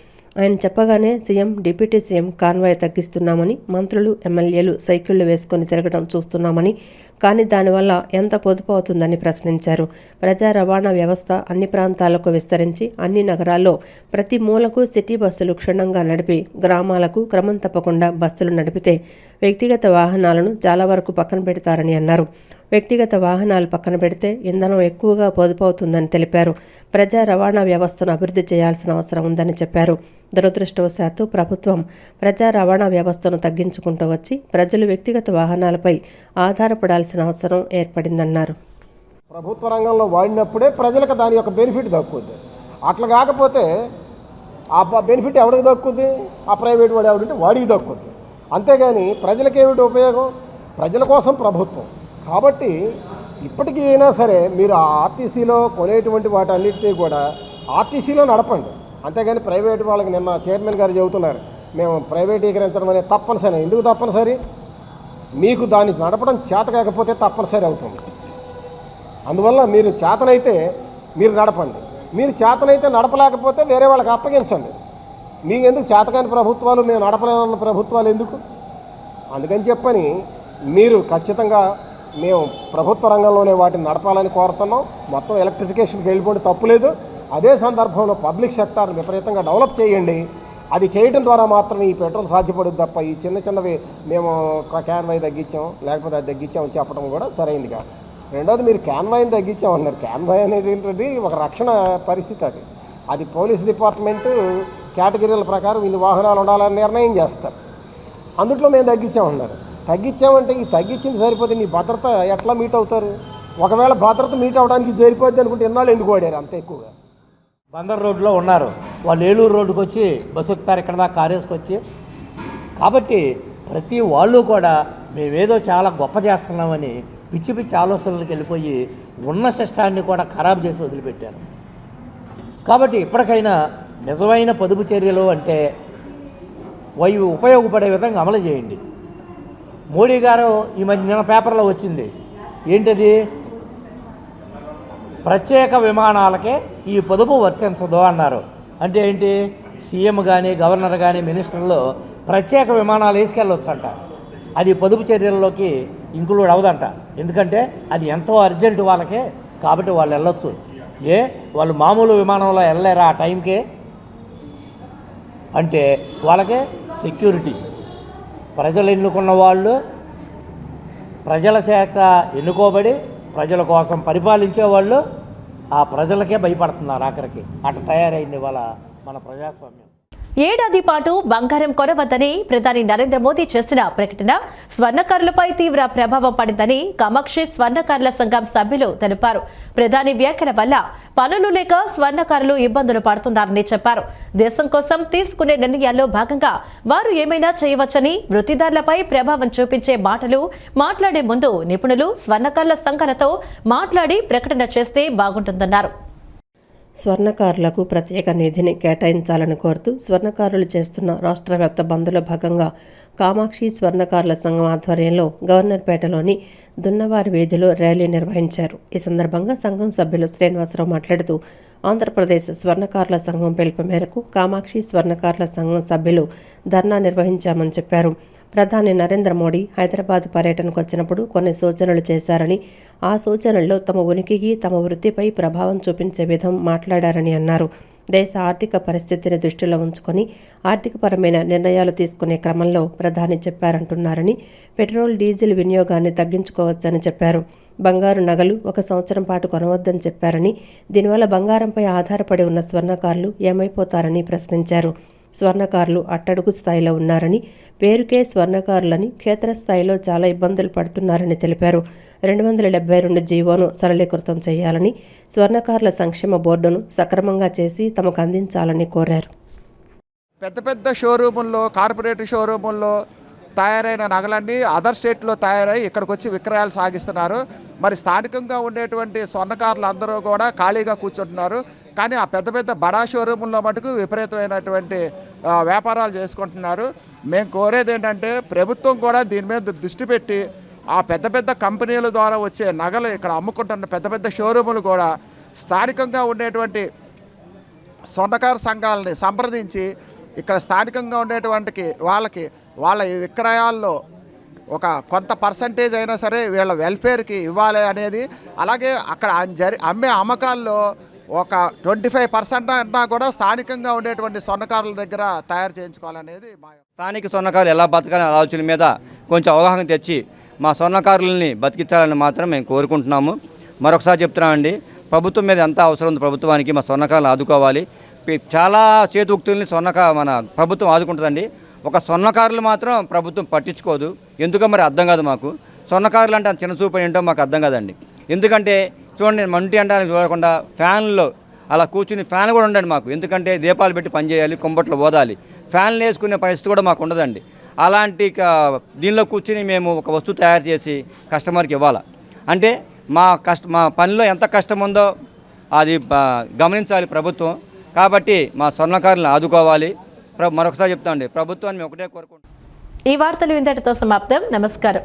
ఆయన చెప్పగానే సీఎం, డిప్యూటీ సీఎం కాన్వాయ్ తగ్గిస్తున్నామని, మంత్రులు ఎమ్మెల్యేలు సైకిళ్లు వేసుకుని తిరగడం చూస్తున్నామని, కానీ దానివల్ల ఎంత పొదుపు అవుతుందని ప్రశ్నించారు. ప్రజా రవాణా వ్యవస్థ అన్ని ప్రాంతాలకు విస్తరించి అన్ని నగరాల్లో ప్రతి మూలకు సిటీ బస్సులు క్షుణ్ణంగా నడిపి గ్రామాలకు క్రమం తప్పకుండా బస్సులు నడిపితే వ్యక్తిగత వాహనాలను చాలా వరకు పక్కన పెడతారని అన్నారు. వ్యక్తిగత వాహనాలు పక్కన పెడితే ఇంధనం ఎక్కువగా పొదుపు అవుతుందని తెలిపారు. ప్రజా రవాణా వ్యవస్థను అభివృద్ధి చేయాల్సిన అవసరం ఉందని చెప్పారు. దురదృష్టవశాత్తు ప్రభుత్వం ప్రజా రవాణా వ్యవస్థను తగ్గించుకుంటూ వచ్చి ప్రజలు వ్యక్తిగత వాహనాలపై ఆధారపడాల్సిన అవసరం ఏర్పడిందన్నారు. ప్రభుత్వ రంగంలో వాడినప్పుడే ప్రజలకు దాని యొక్క బెనిఫిట్ దక్కుద్ది. అట్లా కాకపోతే ఆ బెనిఫిట్ ఎవరికి దక్కుద్ది? ఆ ప్రైవేట్ వాడు ఎవడంటే వాడికి దక్కుద్ది. అంతేగాని ప్రజలకేమిటి ఉపయోగం? ప్రజల కోసం ప్రభుత్వం కాబట్టి ఇప్పటికీ అయినా సరే మీరు ఆ ఆర్టీసీలో కొనేటువంటి వాటి అన్నింటినీ కూడా ఆర్టీసీలో నడపండి. అంతేగాని ప్రైవేట్ వాళ్ళకి నిన్న చైర్మన్ గారు చెబుతున్నారు, మేము ప్రైవేటీకరించడం అనేది తప్పనిసరి. ఎందుకు తప్పనిసరి? మీకు దాన్ని నడపడం చేత కాకపోతే తప్పనిసరి అవుతుంది. అందువల్ల మీరు చేతనైతే మీరు నడపండి. మీరు చేతనైతే నడపలేకపోతే వేరే వాళ్ళకి అప్పగించండి. మీకు ఎందుకు చేతకాని ప్రభుత్వాలు, మేము నడపలేదన్న ప్రభుత్వాలు ఎందుకు? అందుకని చెప్పని మీరు ఖచ్చితంగా మేము ప్రభుత్వ రంగంలోనే వాటిని నడపాలని కోరుతున్నాం. మొత్తం ఎలక్ట్రిఫికేషన్కి వెళ్ళిపోతే తప్పులేదు. అదే సందర్భంలో పబ్లిక్ సెక్టార్ని విపరీతంగా డెవలప్ చేయండి. అది చేయడం ద్వారా మాత్రమే ఈ పెట్రోల్ సాధ్యపడుద్ది తప్ప ఈ చిన్నవి మేము క్యాన్వాయ్ తగ్గించాం లేకపోతే అది తగ్గించామని చెప్పడం కూడా సరైంది కాదు. రెండోది, మీరు క్యాన్వాయ్ని తగ్గించామన్నారు. క్యాన్వాయ్ అనేది ఒక రక్షణ పరిస్థితి. అది పోలీస్ డిపార్ట్మెంటు కేటగిరీల ప్రకారం ఇన్ని వాహనాలు ఉండాలని నిర్ణయం చేస్తారు. అందుట్లో మేము తగ్గించామన్నారు. తగ్గించామంటే ఈ తగ్గించింది సరిపోతే మీ భద్రత ఎట్లా మీట్ అవుతారు? ఒకవేళ భద్రత మీట్ అవ్వడానికి సరిపోద్ది అనుకుంటే ఎన్నాళ్ళు ఎందుకు వాడారు అంత ఎక్కువగా? బందర్ రోడ్లో ఉన్నారు వాళ్ళు, ఏలూరు రోడ్డుకు వచ్చి బస్సు ఎక్కుతారు, ఇక్కడ దాకా కారేసుకొచ్చి. కాబట్టి ప్రతి వాళ్ళు కూడా మేమేదో చాలా గొప్ప చేస్తున్నామని పిచ్చి పిచ్చి ఆలోచనలకు వెళ్ళిపోయి ఉన్న సిస్టాన్ని కూడా ఖరాబు చేసి వదిలిపెట్టారు. కాబట్టి ఇప్పటికైనా నిజమైన పొదుపు చర్యలు అంటే అవి ఉపయోగపడే విధంగా అమలు చేయండి. మోడీ గారు ఈ మధ్య పేపర్లో వచ్చింది ఏంటది, ప్రత్యేక విమానాలకే ఈ పొదుపు వర్తించదు అన్నారు. అంటే ఏంటి? సీఎం కానీ గవర్నర్ కానీ మినిస్టర్లు ప్రత్యేక విమానాలు వేసుకెళ్ళొచ్చంట. అది పొదుపు చర్యల్లోకి ఇంక్లూడ్ అవ్వదంట. ఎందుకంటే అది ఎంతో అర్జెంటు వాళ్ళకే, కాబట్టి వాళ్ళు వెళ్ళొచ్చు. వాళ్ళు మామూలు విమానంలో వెళ్ళలేరా ఆ టైంకే? అంటే వాళ్ళకే సెక్యూరిటీ. ప్రజలు ఎన్నుకున్న వాళ్ళు, ప్రజల చేత ఎన్నుకోబడి ప్రజల కోసం పరిపాలించే వాళ్ళు ఆ ప్రజలకే భయపడుతున్నారు. ఆఖరికి అట్లా తయారైంది ఇవాళ మన ప్రజాస్వామ్యం. ఏడాది పాటు బంగారం కొనవద్దని ప్రధాని నరేంద్ర మోదీ చేసిన ప్రకటన స్వర్ణకారులపై తీవ్ర ప్రభావం పడిందని కామాక్షి స్వర్ణకారుల సంఘం సభ్యులు తెలిపారు. ప్రధాని వ్యాఖ్యల వల్ల పనులు లేక స్వర్ణకారులు ఇబ్బందులు పడుతున్నారని చెప్పారు. దేశం కోసం తీసుకునే నిర్ణయాల్లో భాగంగా వారు ఏమైనా చేయవచ్చని, వృత్తిదారులపై ప్రభావం చూపించే మాటలు మాట్లాడే ముందు నిపుణులు స్వర్ణకారుల సంఘాలతో మాట్లాడి ప్రకటన చేస్తే బాగుంటుందన్నారు. స్వర్ణకారులకు ప్రత్యేక నిధిని కేటాయించాలని కోరుతూ స్వర్ణకారులు చేస్తున్న రాష్ట్ర వ్యాప్త బంద్లో భాగంగా కామాక్షి స్వర్ణకారుల సంఘం ఆధ్వర్యంలో గవర్నర్పేటలోని దున్నవారి వీధిలో ర్యాలీ నిర్వహించారు. ఈ సందర్భంగా సంఘం సభ్యులు శ్రీనివాసరావు మాట్లాడుతూ ఆంధ్రప్రదేశ్ స్వర్ణకారుల సంఘం పిలుపు మేరకు కామాక్షి స్వర్ణకారుల సంఘం సభ్యులు ధర్నా నిర్వహించామని చెప్పారు. ప్రధాని నరేంద్ర మోడీ హైదరాబాద్ పర్యటనకు వచ్చినప్పుడు కొన్ని సూచనలు చేశారని, ఆ సూచనల్లో తమ ఉనికికి, తమ వృత్తిపై ప్రభావం చూపించే విధం మాట్లాడారని అన్నారు. దేశ ఆర్థిక పరిస్థితిని దృష్టిలో ఉంచుకొని ఆర్థికపరమైన నిర్ణయాలు తీసుకునే క్రమంలో ప్రధాని చెప్పారంటున్నారని, పెట్రోల్, డీజిల్ వినియోగాన్ని తగ్గించుకోవచ్చని చెప్పారు. బంగారు నగలు 1 సంవత్సరం పాటు కొనవద్దని చెప్పారని, దీనివల్ల బంగారంపై ఆధారపడి ఉన్న స్వర్ణకారులు ఏమైపోతారని ప్రశ్నించారు. స్వర్ణకారులు అట్టడుగు స్థాయిలో ఉన్నారని, పేరుకే స్వర్ణకారులని క్షేత్రస్థాయిలో చాలా ఇబ్బందులు పడుతున్నారని తెలిపారు. 272 జీవోను సరళీకృతం చేయాలని, స్వర్ణకారుల సంక్షేమ బోర్డును సక్రమంగా చేసి తమకు అందించాలని కోరారు. పెద్ద పెద్ద షోరూముల్లో, కార్పొరేట్ షోరూముల్లో తయారైన నగలన్నీ అదర్ స్టేట్లో తయారై ఇక్కడికి వచ్చి విక్రయాలు సాగిస్తున్నారు. మరి స్థానికంగా ఉండేటువంటి స్వర్ణకారులు అందరూ కూడా ఖాళీగా కూర్చుంటున్నారు. కానీ ఆ పెద్ద పెద్ద బడా షోరూముల్లో మటుకు విపరీతమైనటువంటి వ్యాపారాలు చేసుకుంటున్నారు. మేము కోరేది ఏంటంటే ప్రభుత్వం కూడా దీని మీద దృష్టి పెట్టి ఆ పెద్ద పెద్ద కంపెనీల ద్వారా వచ్చే నగలు ఇక్కడ అమ్ముకుంటున్న పెద్ద పెద్ద షోరూములు కూడా స్థానికంగా ఉండేటువంటి స్వర్ణకారు సంఘాలని సంప్రదించి ఇక్కడ స్థానికంగా ఉండేటువంటి వాళ్ళ విక్రయాల్లో ఒక కొంత పర్సంటేజ్ అయినా సరే వీళ్ళ వెల్ఫేర్కి ఇవ్వాలి అనేది, అలాగే అక్కడ అమ్మే అమ్మకాల్లో ఒక 25% అన్నా కూడా స్థానికంగా ఉండేటువంటి స్వర్ణకారుల దగ్గర తయారు చేయించుకోవాలనేది మా స్థానిక స్వర్ణకారులు ఎలా బతకాలనే ఆలోచన మీద కొంచెం అవగాహన తెచ్చి మా స్వర్ణకారులని బతికించాలని మాత్రం మేము కోరుకుంటున్నాము. మరొకసారి చెప్తున్నామండి, ప్రభుత్వం మీద ఎంత అవసరం ఉంది ప్రభుత్వానికి, మా స్వర్ణకారులు ఆదుకోవాలి. చాలా చేతుక్తుల్ని మన ప్రభుత్వం ఆదుకుంటుందండి. ఒక స్వర్ణకారులు మాత్రం ప్రభుత్వం పట్టించుకోదు. ఎందుకో మరి అర్థం కాదు మాకు. స్వర్ణకారులు అంటే చిన్న చూపు ఏంటో మాకు అర్థం కాదండి. ఎందుకంటే చూడండి, మంటి అంటానికి చూడకుండా ఫ్యాన్లో అలా కూర్చుని ఫ్యాన్ కూడా ఉండండి మాకు. ఎందుకంటే దీపాలు పెట్టి పనిచేయాలి, కుంబట్లో ఓదాలి. ఫ్యాన్లు వేసుకునే పరిస్థితి కూడా మాకు ఉండదండి. అలాంటి దీనిలో కూర్చుని మేము ఒక వస్తువు తయారు చేసి కస్టమర్కి ఇవ్వాలి అంటే మా పనిలో ఎంత కష్టం ఉందో అది గమనించాలి ప్రభుత్వం. కాబట్టి మా స్వర్ణకారులను ఆదుకోవాలి. మరొకసారి చెప్తామండి, ప్రభుత్వాన్ని ఒకటే కోరుకుంటున్నాం. ఈ వార్తలు ఇంతటితో సమాప్తం. నమస్కారం.